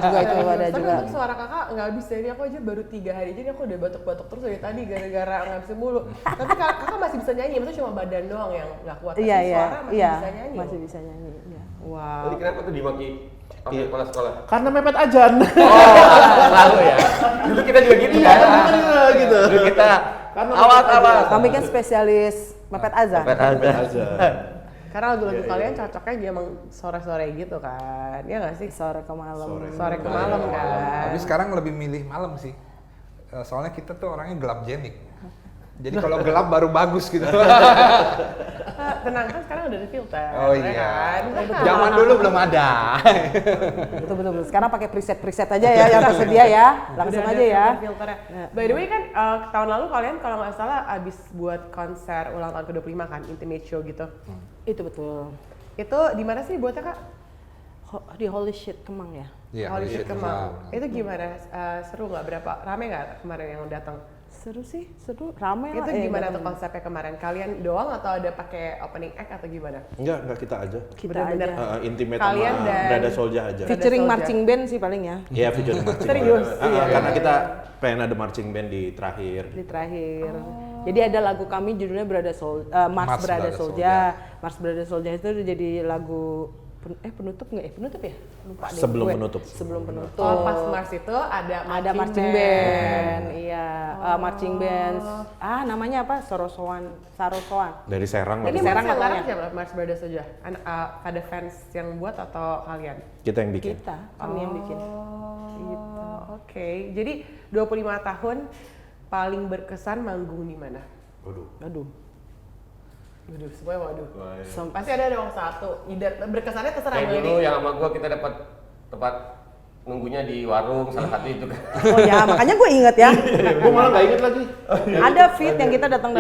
juga itu ada Tapi juga. untuk suara kakak nggak bisa, ini aku aja baru 3 hari jadi aku udah batuk-batuk terus dari tadi gara-gara nggak bisa mulu. Tapi kakak masih bisa nyanyi, maksudnya cuma badan doang yang nggak kuat. Tapi Iya suara masih iya bisa nyanyi. masih loh. bisa nyanyi. Iya. Wow. Jadi kenapa tuh dimaki wakil kepala sekolah? Karena mepet ajan. Selalu ya. Dulu kita juga gitu ya. gitu. Dulu kita awas. Kami kan spesialis mepet azan. Mepet aja. Karena lagu-lagu kalian cocoknya dia emang sore-sore gitu kan, ya nggak sih? Sore ke malam. Sore ke malam kan. Tapi sekarang lebih milih malam sih. Soalnya kita tuh orangnya gelap jenik. Jadi kalau gelap baru bagus gitu. Tenang kan sekarang udah ada filter. Oh ya iya. kan? Zaman dulu belum ada. Betul. Sekarang pakai preset aja ya yang tersedia ya. Langsung Udah aja ada ya. filter-filternya. By the way kan tahun lalu kalian kalau nggak salah abis buat konser ulang tahun ke-25 kan, intimate show gitu. Itu betul. Itu di mana sih buatnya kak? Di Holy Shit Kemang ya. Iya, Holy Shit Kemang. Kemang. Itu gimana? Seru nggak? Rame nggak kemarin yang datang? Seru sih, seru, ramai lah. Itu gimana tuh datang. konsepnya kemarin? Kalian doang atau ada pakai opening act atau gimana? Enggak kita aja. Kita Bener-bener. aja. Intimate Kalian sama dan- Brada Soldier aja. Featuring Soldier. marching band sih paling ya. Iya, featuring marching Serius? band. Iya. Karena kita pengen ada marching band di terakhir. Di terakhir. Jadi ada lagu kami judulnya Mars Mars Brada Brada Soldier. Mars Brada Soldier itu udah jadi lagu penutup nggak ya? Penutup ya? Lupa deh. Sebelum gue. penutup. Sebelum penutup. Oh, pas Mars itu ada Marching band. Iya, marching band. Namanya apa? Sarosoan. Dari Serang Ini lah. Serang Mars yang pokoknya. larang siapa? Mars Brada saja. Ada fans yang buat atau kalian? Kita yang bikin. Kami yang bikin. Gitu. Oke. Jadi 25 tahun paling berkesan manggung di mana? Aduh. Waduh, semuanya waduh. Sem- Pasti ada dong satu. Berkesannya terserah Kayak gue dulu ini. yang sama gua kita dapat tempat nunggunya di warung salah satu itu kan. Oh ya, makanya gue inget ya. Gue malah nggak inget lagi. Ada fit yang kita datang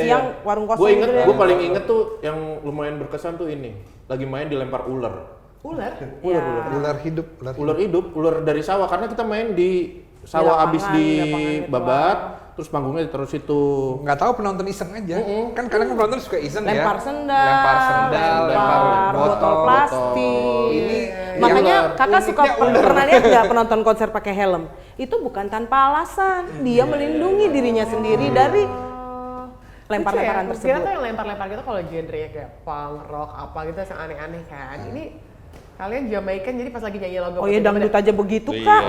siang warung kosong. Gue inget, gitu ya. gue paling inget tuh yang lumayan berkesan tuh ini. Lagi main dilempar ular. Ular? Iya. Ular hidup, Ular hidup, ular dari sawah. Karena kita main di sawah lapangan, abis lapangan itu. dibabat, terus panggungnya terus itu. nggak tahu penonton iseng aja. Kan kadang penonton suka iseng ya. Lempar sendal, lempar sendal, lempar botol plastik. Ini Makanya yang kakak suka uniknya pernah lihat nggak penonton konser pakai helm? Itu bukan tanpa alasan. Dia melindungi dirinya sendiri dari lempar-lemparan Lucu ya? Kira tuh tersebut. yang lempar-lempar gitu kalau genrenya kayak punk, rock, apa gitu yang aneh-aneh kan. Ini kalian Jamaikan jadi pas lagi nyanyi logo. Oh ya dangdut aja begitu Iya. kak.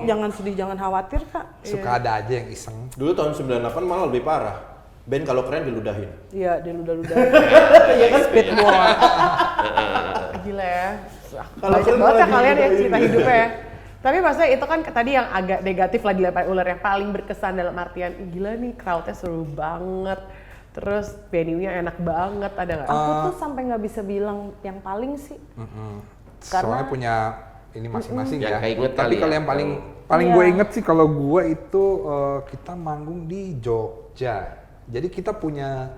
Jangan sedih, jangan khawatir kak. suka ada aja yang iseng. Dulu tahun 98 malah lebih parah. Band kalau keren diludahin. Iya, diludah-ludah. Speedboat. Gila ya. Kalau Banyak kalian banget ya malah kalian ya diludahin. cerita hidupnya ya. Tapi maksudnya itu kan tadi yang agak negatif lah dilempar ular, yang paling berkesan dalam artian "Ih, gila nih crowdnya seru banget. Terus venue-nya enak banget, ada nggak? Aku tuh sampai nggak bisa bilang yang paling sih. Soalnya punya ini masing-masing Yang ya. keinget Tapi kali kalau ya. yang paling Iya. gue inget sih kalau gue itu kita manggung di Jogja. Jadi kita punya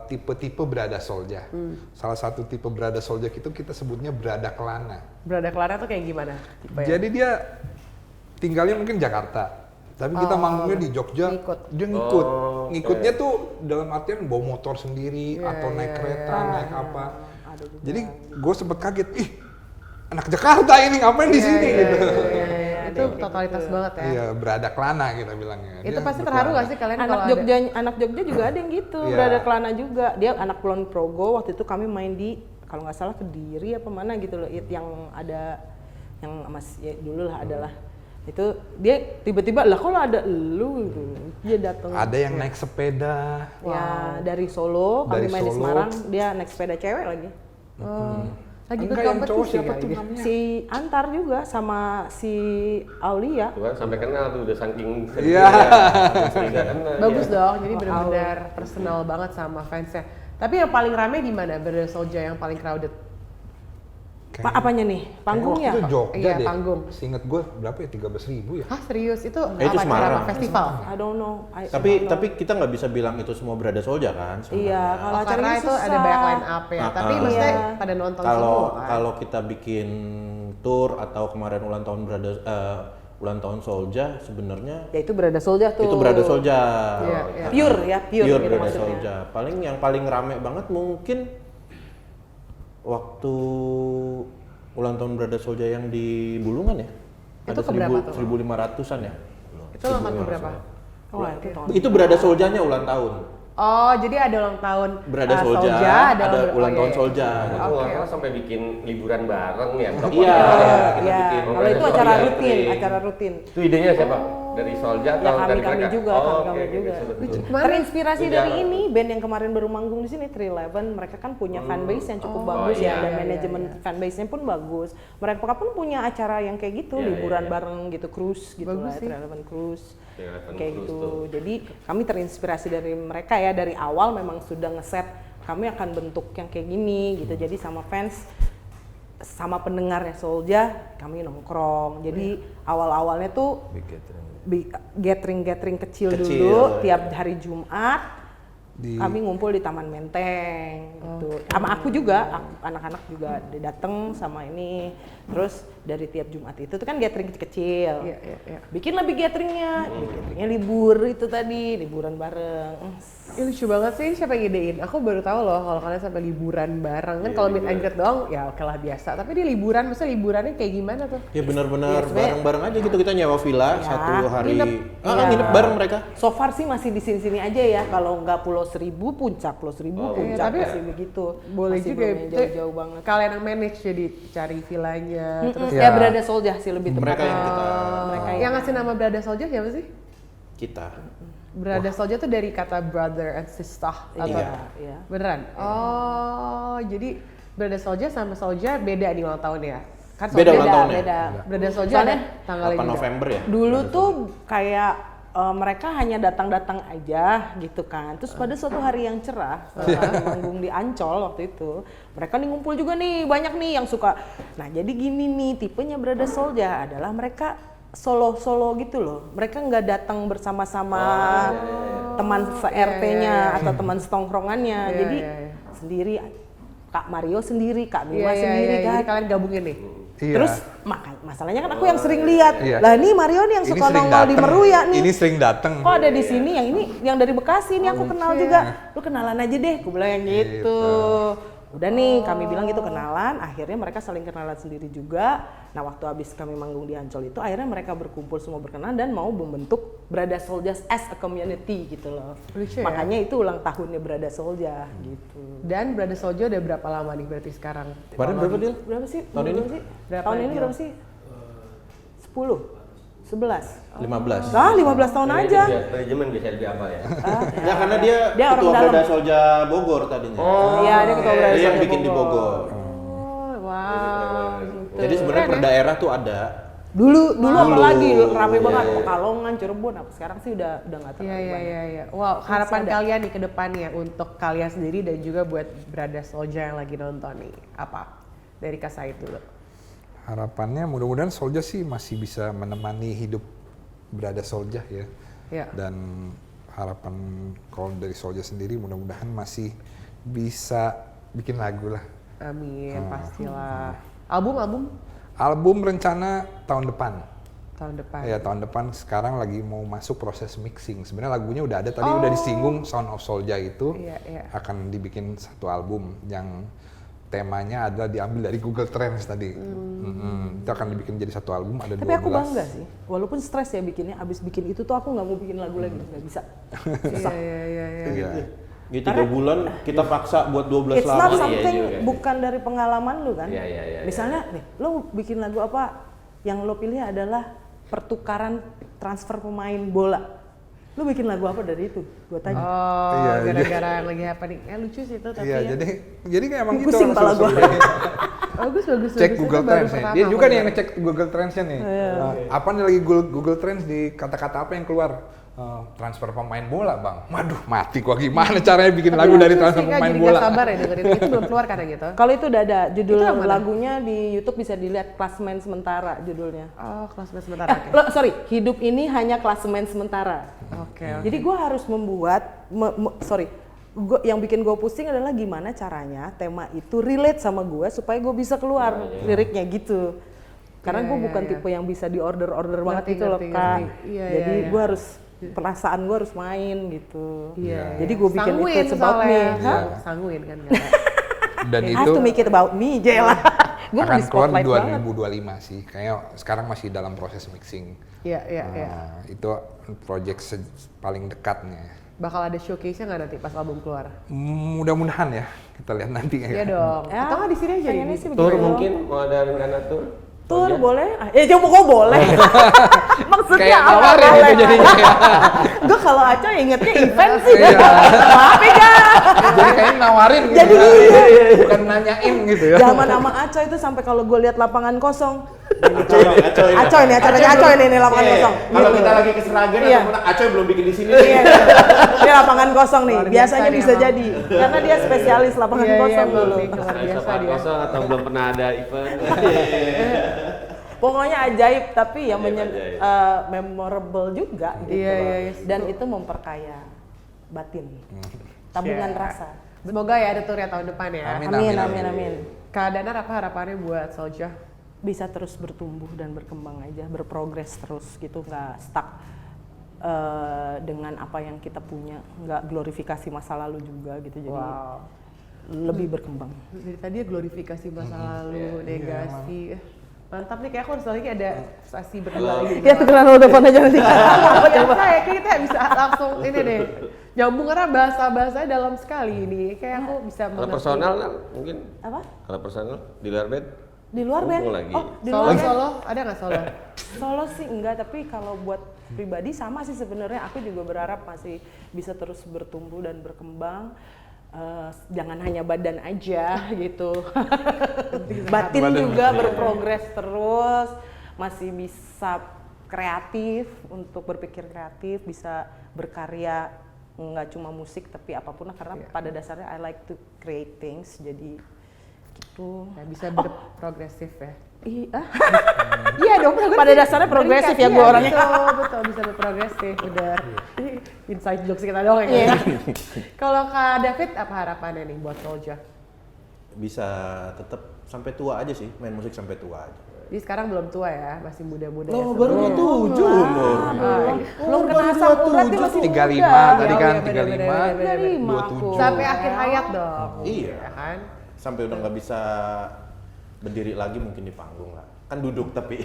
tipe-tipe Brada Soldier. Salah satu tipe Brada Soldier itu kita sebutnya Brada Kelana. Berada Clara tuh kayak gimana? Tipe ya? Jadi dia tinggalnya mungkin Jakarta. Tapi kita manggungnya di Jogja, ngikut. dia ngikut. Ngikutnya tuh dalam artian bawa motor sendiri atau naik kereta, naik apa. Jadi gue sempet kaget, ih anak Jakarta ini ngapain di sini gitu. Itu totalitas banget ya. Iya, Brada Kelana kita bilangnya. Itu Dia pasti berkelana. terharu gak sih kalian Anak kalau ada? Jogja, anak Jogja juga ada yang gitu. Iya. Berada Kelana juga. Dia anak Kulon Progo. Waktu itu kami main di kalau nggak salah Kediri apa mana gitu loh, yang ada yang mas ya dulu lah adalah itu dia tiba-tiba lah kalau ada elu gitu dia datang. Ada yang naik sepeda. Ya dari Solo, kami Dari main di Solo. Semarang, dia naik sepeda cewek lagi. Lagi Enggak, yang cowok berkompetisi siapa kali tuh dia. namanya? Si Antar juga sama si Aulia. Tuh kan sampai kenal tuh udah saking Iya. sering nggak kenal. Bagus ya. dong, jadi benar-benar personal banget sama fansnya. Tapi yang paling rame di mana? Brother Soulja yang paling crowded? Apanya nih? Panggungnya? Waktu itu Jogja Iya, deh. panggung. Seinget gue berapa ya? 13.000 ya? Hah serius? Itu Itu apa acara Semarang. apa? Festival? I don't know. I Tapi don't know. tapi kita nggak bisa bilang itu semua Brada Soulja kan sebenarnya. Iya, kalau Oh, acara karena ini itu susah. ada banyak line up ya. Tapi maksudnya Iya. pada nonton Kalau semua kan? kalau kita bikin tour atau kemarin ulang tahun ulang tahun Soulja sebenarnya Ya itu Brada Soulja tuh. itu Brada Soulja. Iya, iya. Pure ya, pure, Pure gitu Brada maksudnya. Soulja. Paling yang paling rame banget mungkin waktu ulang tahun Brada Soulja yang di Bulungan ya. Itu Ada keberapa tuh? 1.500-an ya. Itu ulang tahun berapa? Wah, itu tahun. Itu Brada Souljanya ulang tahun. Oh, jadi ada ulang tahun Brada Soulja, Soulja, ada ulang tahun iya. Soulja. Aku nggak salah sampai bikin liburan bareng ya. Iya. Ya, kalau itu acara rutin, acara rutin. Itu idenya siapa? Dari Soulja Ya atau dari kami mereka? juga, Oh, kami oke, juga. oke, betul. Terinspirasi Itu dari jarang. ini band yang kemarin baru manggung di sini 311, mereka kan punya fanbase yang cukup bagus iya, ya dan iya, manajemen iya. fanbase-nya pun bagus. Mereka pun punya acara yang kayak gitu, Iya, liburan iya. bareng gitu, cruise gitu Bagus lah, sih. 311 cruise. 311 Kayak cruise gitu. tuh. Jadi kami terinspirasi dari mereka ya, dari awal memang sudah ngeset kami akan bentuk yang kayak gini gitu. Jadi sama fans sama pendengarnya Soulja kami nongkrong. Jadi awal-awalnya tuh gathering kecil Kecil, dulu ya. tiap hari Jumat kami ngumpul di Taman Menteng gitu. Sama aku juga, anak-anak juga datang sama ini. Terus dari tiap Jumat itu tuh kan gathering kecil-kecil. Iya, iya, iya. Bikin lebih gatheringnya, gatheringnya libur itu tadi, liburan bareng. Ini lucu banget sih, siapa yang ngedein? Aku baru tahu loh kalau kalian sampai liburan bareng kan. Kalau meet and greet doang ya oke lah biasa. Tapi dia liburan, maksudnya liburannya kayak gimana tuh? Ya benar-benar Iya, sebenarnya- bareng-bareng aja gitu, kita nyewa villa Ya, satu hari. nginep. Nginep bareng mereka. So far sih masih di sini-sini aja ya. Kalau nggak Pulau Seribu, Puncak. Pulau Seribu, Puncak tapi masih begitu. Boleh Masih juga belum ya, yang jauh-jauh banget. Kalian yang manage jadi cari villanya, terus Ya Brada Soulja sih lebih Mereka tepatnya. yang kita Mereka yang ngasih nama Brada Soulja siapa sih? kita. Brada Soulja tuh dari kata brother and sister atau Iya. beneran? Oh, jadi Brada Soulja sama Soulja beda nih ulang tahun ya? Kan Beda Soulja ulang tahunnya. Beda. Brada Soulja Soalnya ada tanggalnya 8 juga. November ya. Dulu tuh kayak mereka hanya datang-datang aja gitu kan. Terus pada suatu hari yang cerah, manggung di Ancol waktu itu, mereka nih ngumpul juga nih, banyak nih yang suka. Nah jadi gini nih, tipenya Brada Soulja adalah mereka solo-solo gitu loh. Mereka nggak datang bersama-sama teman RT-nya atau teman setongkrongannya. Iya, Jadi iya, iya. sendiri, Kak Mario sendiri, Kak Iya, Bima iya, sendiri iya. kan. Jadi kalian gabungin nih. Iya. Terus masalahnya kan aku yang sering lihat. Iya. Lah ini Mario nih yang Ini suka sering nongol di dateng. Meruya nih. Ini sering dateng. Kok ada di sini, yang ini yang dari Bekasi nih aku kenal juga. Lu kenalan aja deh, aku bilang yang gitu. Udah nih kami bilang gitu kenalan, akhirnya mereka saling kenalan sendiri juga. Nah waktu habis kami manggung di Ancol itu akhirnya mereka berkumpul semua berkenalan dan mau membentuk Brada Soulja as a community gitu loh. Lucu ya? Makanya itu ulang tahunnya Brada Soulja gitu. Dan Brada Soulja udah berapa lama nih berarti sekarang? Kemarin berapa Dil? Berapa sih? Tahun ini? Berapa sih? Berapa Tahun ini Dil? berapa sih? 10, 11. 15. Ah, 15 tahun aja. Manajemen bisa lebih apa ya? Ya karena dia, Dia orang ketua dalam. Brada Soulja Bogor tadinya. Iya, dia ketua Brada Dia yang Soulja bikin di Bogor. Oh, wow. Gitu. Jadi sebenarnya per daerah tuh ada. Dulu apalagi rame Iya, banget iya. Pekalongan, Cirebon. Apa sekarang sih udah nggak terlalu Iya, iya, banyak. iya, iya. Wow, harapan ada. kalian nih ke depannya untuk kalian sendiri dan juga buat Brada Soulja yang lagi nonton nih. Apa? Dari Kak Said dulu. Harapannya mudah-mudahan Soulja sih masih bisa menemani hidup Brada Soulja ya. Iya. Dan harapan kalau dari Soulja sendiri mudah-mudahan masih bisa bikin lagu lah. Amin, pastilah. Album Album rencana tahun depan. tahun depan. Ya tahun depan sekarang lagi mau masuk proses mixing. Sebenarnya lagunya udah ada tadi udah disinggung Sound of Soulja itu Iya, iya. akan dibikin satu album yang temanya adalah diambil dari Google Trends tadi. Itu akan dibikin jadi satu album ada 12. Tapi aku bangga sih, walaupun stres ya bikinnya. Abis bikin itu tuh aku nggak mau bikin lagu lagi, nggak bisa. Iya, iya, iya, iya. Iya. Ini 3 bulan kita paksa buat 12 It's not lagu. something Iya juga. bukan dari pengalaman lu kan. Iya, iya, iya, Misalnya nih, lu bikin lagu apa? yang lo pilih adalah pertukaran transfer pemain bola. Lo bikin lagu apa dari itu? Gue tanya. Oh, Iya, gara-gara yang lagi happening. Lucu sih itu tapi Iya, ya. jadi kayak emang gitu. Pusing kepala gua. Bagus. Cek Itu Google baru Trends nih. pertama Dia juga aku nih yang lihat. ngecek Google Trends-nya nih. Apa nih lagi Google Trends di kata-kata apa yang keluar? Transfer pemain bola, Bang. Waduh, mati gua gimana caranya bikin lagu dari transfer Nggak, pemain jadi bola. nggak sabar ya dengerin. Itu belum keluar karena gitu. Kalau itu udah ada judul Itu yang mana? lagunya di YouTube bisa dilihat klasemen sementara judulnya. Oh, kelas sebentar. Sorry, hidup ini hanya klasemen sementara. Oke. Jadi gue harus membuat, yang bikin gue pusing adalah gimana caranya tema itu relate sama gue supaya gue bisa keluar liriknya gitu. Karena gue bukan tipe yang bisa di order banget Ngerti, gitu loh ngerti, Kak. ngerti. Iya, Jadi iya. gue harus perasaan gue harus main gitu. Iya. Jadi gue bikin Sanguin itu about me. soalnya. Hah? Sanguin kan. Dan I itu have to make it about me, Jela. Gue mau akan di keluar di spotlight banget. 2025 sih. Kayaknya sekarang masih dalam proses mixing. Iya. Itu project paling dekatnya. Bakal ada showcase-nya nggak nanti pas album keluar? Mudah-mudahan ya, kita lihat nanti Iya ya. dong. Ya, Atau nggak di sini aja pengennya nih? sih Tour begitu. mungkin mau ada rencana tour? Tour boleh? Coba kok boleh. Maksudnya Kayak apa? nawarin Boleh. itu jadinya. Gue kalau Aco ingetnya event sih. Iya. Maaf ya Kak. Jadi kayaknya nawarin gitu. Jadi iya. Bukan nanyain gitu ya. Zaman sama Aco itu sampai kalau gue lihat lapangan kosong. Acoy ini. Aco ini, acaranya Aco ini lapangan kosong. Kalau Gitu. kita lagi ke Seragen Iya. atau Acoy belum bikin di sini. Iya. Ini lapangan kosong nih. Luar biasa Biasanya nih bisa emang. jadi. Karena dia spesialis lapangan kosong dulu. Luar biasa dia. Kosong atau belum pernah ada event? Pokoknya ajaib tapi yang Ajaib. memorable juga gitu. Iya. Dan itu memperkaya batin. Tabungan Share. rasa. Semoga ya ada tour ya tahun depan ya. Amin. Amin. Kak Danar apa harapannya buat Soulja? Bisa terus bertumbuh dan berkembang aja, berprogres terus gitu, nggak stuck dengan apa yang kita punya, nggak glorifikasi masa lalu juga gitu, jadi Wow. lebih berkembang. Dari tadi ya glorifikasi masa lalu, negasi. Mantap nih, kayak aku harus lagi ada sesi berdua lagi. Ya tukeran lo telepon aja nanti. Coba. Kayak kita bisa langsung ini deh. Nyambung karena bahasa-bahasanya dalam sekali ini. Kayak aku bisa Kalau mengerti. personal kan mungkin? Apa? Kalau personal di luar band? Di luar band? Kumpul lagi. Oh, di luar band? Solo, ada nggak solo? Solo sih enggak, tapi kalau buat pribadi sama sih sebenarnya. Aku juga berharap masih bisa terus bertumbuh dan berkembang. Jangan hanya badan aja gitu. Batin juga berprogres terus, masih bisa kreatif untuk berpikir kreatif, bisa berkarya nggak cuma musik tapi apapun karena pada dasarnya I like to create things, jadi gitu. Ya, bisa berprogresif ya. Iya dong, pada dasarnya progresif ya gue orangnya. Betul, bisa berprogresif, benar. Ini inside jokes kita doang ya. Kalau Kak David, apa harapannya nih buat Soulja? Bisa tetap sampai tua aja sih, main musik sampai tua aja. Jadi sekarang belum tua ya, masih muda-muda ya. Baru 27 umur. Belum kena asam urat dia masih 35 muda. tadi Oh, kan, iya, bener-bener. 35, 35 aku. 27. Sampai akhir hayat dong. Iya. Ya kan? Sampai udah nggak bisa berdiri lagi mungkin di panggung lah. Kan duduk tapi.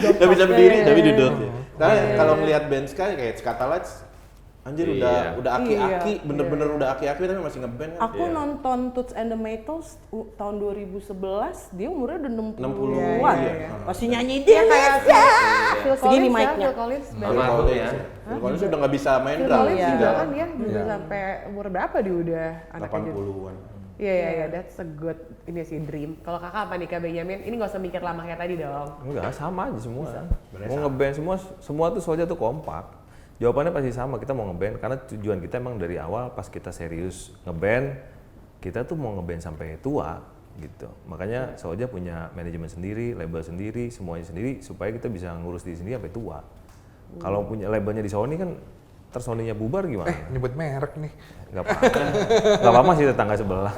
Nggak bisa berdiri tapi duduk. Karena kalau ngelihat band Sky kayak Skatalites, anjir Iya. udah aki-aki, bener-bener udah aki-aki tapi masih ngeband kan. Aku nonton Toots and the Maytals tahun 2011, dia umurnya udah 60-an. 60-an. Iya. Masih nyanyi Iya dia kayak segini Phil Collins ya, mic-nya. Phil Collins. Phil Almarhum Collins ya. Phil Collins udah nggak bisa main Phil drum. Collins Iya. juga kan dia juga Iya. sampai umur berapa dia udah anaknya juga. 80-an. Iya, that's a good ini sih dream. Kalau kakak apa nih Kak Benyamin? Ini nggak usah mikir lama kayak tadi dong. Enggak, sama aja semua. Mau ngeband semua tuh Soulja tuh kompak. Jawabannya pasti sama, kita mau ngeband karena tujuan kita emang dari awal pas kita serius ngeband, kita tuh mau ngeband sampai tua gitu. Makanya Soulja punya manajemen sendiri, label sendiri, semuanya sendiri supaya kita bisa ngurus diri sendiri sampai tua. Kalau punya labelnya di Sony kan terus Sony-nya bubar gimana? Nyebut merek nih. Gak apa-apa. Gak apa-apa sih tetangga sebelah.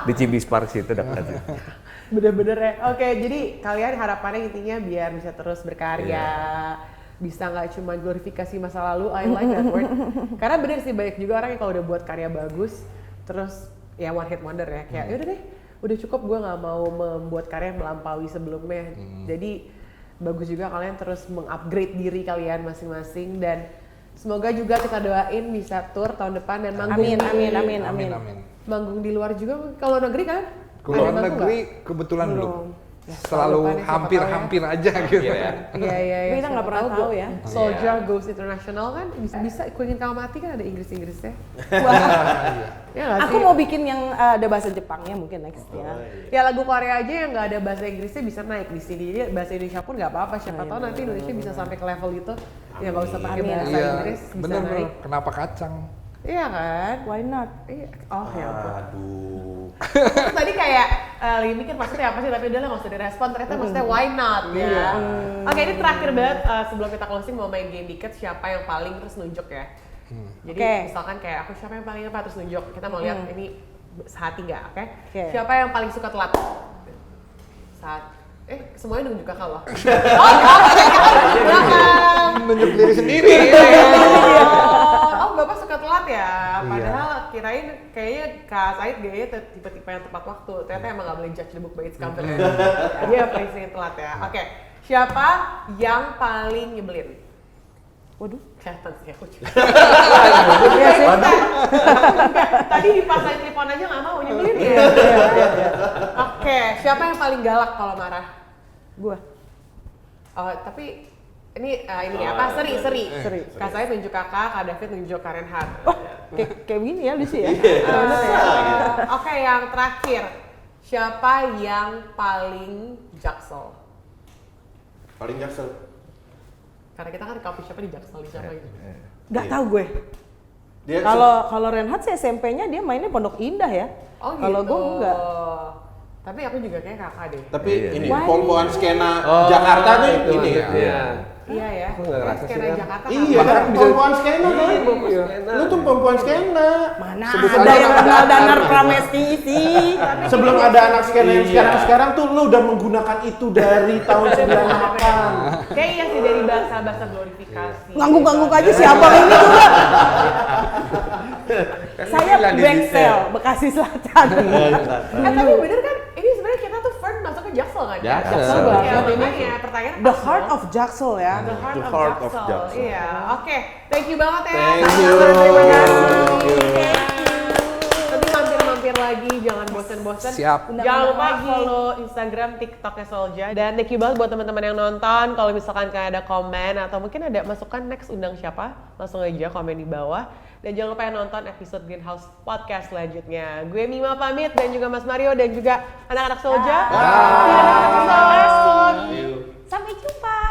Di Cibis Park situ dekat. Bener-bener ya. Oke, jadi kalian harapannya intinya biar bisa terus berkarya, bisa nggak cuma glorifikasi masa lalu. I like that word. Karena bener sih banyak juga orang yang kalau udah buat karya bagus, terus ya one hit wonder ya. Kayak yaudah deh, udah cukup gue nggak mau membuat karya yang melampaui sebelumnya. Jadi bagus juga kalian terus mengupgrade diri kalian masing-masing dan semoga juga kita doain bisa tour tahun depan dan manggung. Amin. Amin. Manggung di luar juga, kalau negeri kan? Keluar Ada manggung negeri kebetulan belum. selalu hampir-hampir aja gitu. Iya. Tapi kita nggak pernah tahu ya. Soldier Goes International kan bisa Ku Ingin Kau Mati kan ada Inggrisnya. Ya nggak Aku sih? mau bikin yang ada bahasa Jepangnya mungkin next ya. Ya lagu Korea aja yang nggak ada bahasa Inggrisnya bisa naik di sini. Jadi bahasa Indonesia pun nggak apa-apa. Siapa tahu nanti Indonesia bisa sampai ke level itu. Ya nggak usah pakai bahasa Iya, Inggris bisa bener. naik. Kenapa kacang? Iya kan? Why not? Iya. Oh ya ampun. Aduh. Tadi kayak lagi mikir maksudnya apa sih, tapi udah lah nggak usah direspon. Ternyata maksudnya why not ya. Oke, ini terakhir banget sebelum kita closing mau main game dikit siapa yang paling terus nunjuk ya. Jadi Oke. misalkan kayak aku siapa yang paling apa terus nunjuk. Kita mau lihat ini sehati nggak, oke? Oke. Siapa yang paling suka telat? Semuanya nunjuk kakak loh. Belakang. Nunjuk diri sendiri. Oh, Bapak suka telat ya? Padahal kirain kayaknya Kak Said gayanya tipe-tipe yang tepat waktu. Ternyata emang gak boleh judge the book by its cover ya. Dia paling sering telat ya. Oke, siapa yang paling nyebelin? Waduh. Kelihatan sih aku juga. Iya sih. Tadi dipasang telepon aja gak mau nyebelin ya? Oke, siapa yang paling galak kalau marah? Gua. Oh, tapi ini apa? Seri. Kak Said nunjuk kakak, Kak David nunjuk Kak Renhat. Kayak begini ya Lucy ya. Oke, yang terakhir. Siapa yang paling jaksel? Paling jaksel. Karena kita kan coffee shop di jaksel di siapa gitu. Nggak tahu gue. Dia Kalau Renhat sih SMP-nya dia mainnya Pondok Indah ya. Oh gitu. Kalau gue enggak. Tapi aku juga kayak kakak deh. tapi ini Why? pompoan skena Jakarta tuh ini ya. Iya. Iya ya. Aku nggak ngerasa sih, Skena Ren. Jakarta. Iya, kan? pompoan skena kan. Iya. Lu tuh pompoan skena. Mana Sebut ada aja yang nama kenal Danar. Danar Pramesti sih. Sebelum ada anak skena yang sekarang tuh lu udah menggunakan itu dari tahun 98. Kayak iya sih dari bahasa glorifikasi. Ngangguk-ngangguk aja si abang ini juga. Saya Bexel, Bekasi Selatan. Tapi bener kan, ini sebenarnya kita tuh firm masuk ke Jaksel kan? Jaksel. Ya, makanya pertanyaan The heart of Jaksel ya. The heart, The of, heart of Jaksel. Jaksel. Iya, oke. Thank you banget ya. Thank Kak you. Jaksel, terima kasih. Thank you. Nanti mampir-mampir lagi, jangan bosen-bosen. Siap. Jangan lupa follow Instagram, TikToknya Solja. Dan thank you banget buat teman-teman yang nonton. Kalau misalkan kalian ada komen atau mungkin ada masukan next undang siapa, langsung aja komen di bawah. Dan jangan lupa nonton episode Greenhouse Podcast selanjutnya. Gue Mima pamit dan juga Mas Mario dan juga anak-anak Solja. Terima kasih. Sampai jumpa.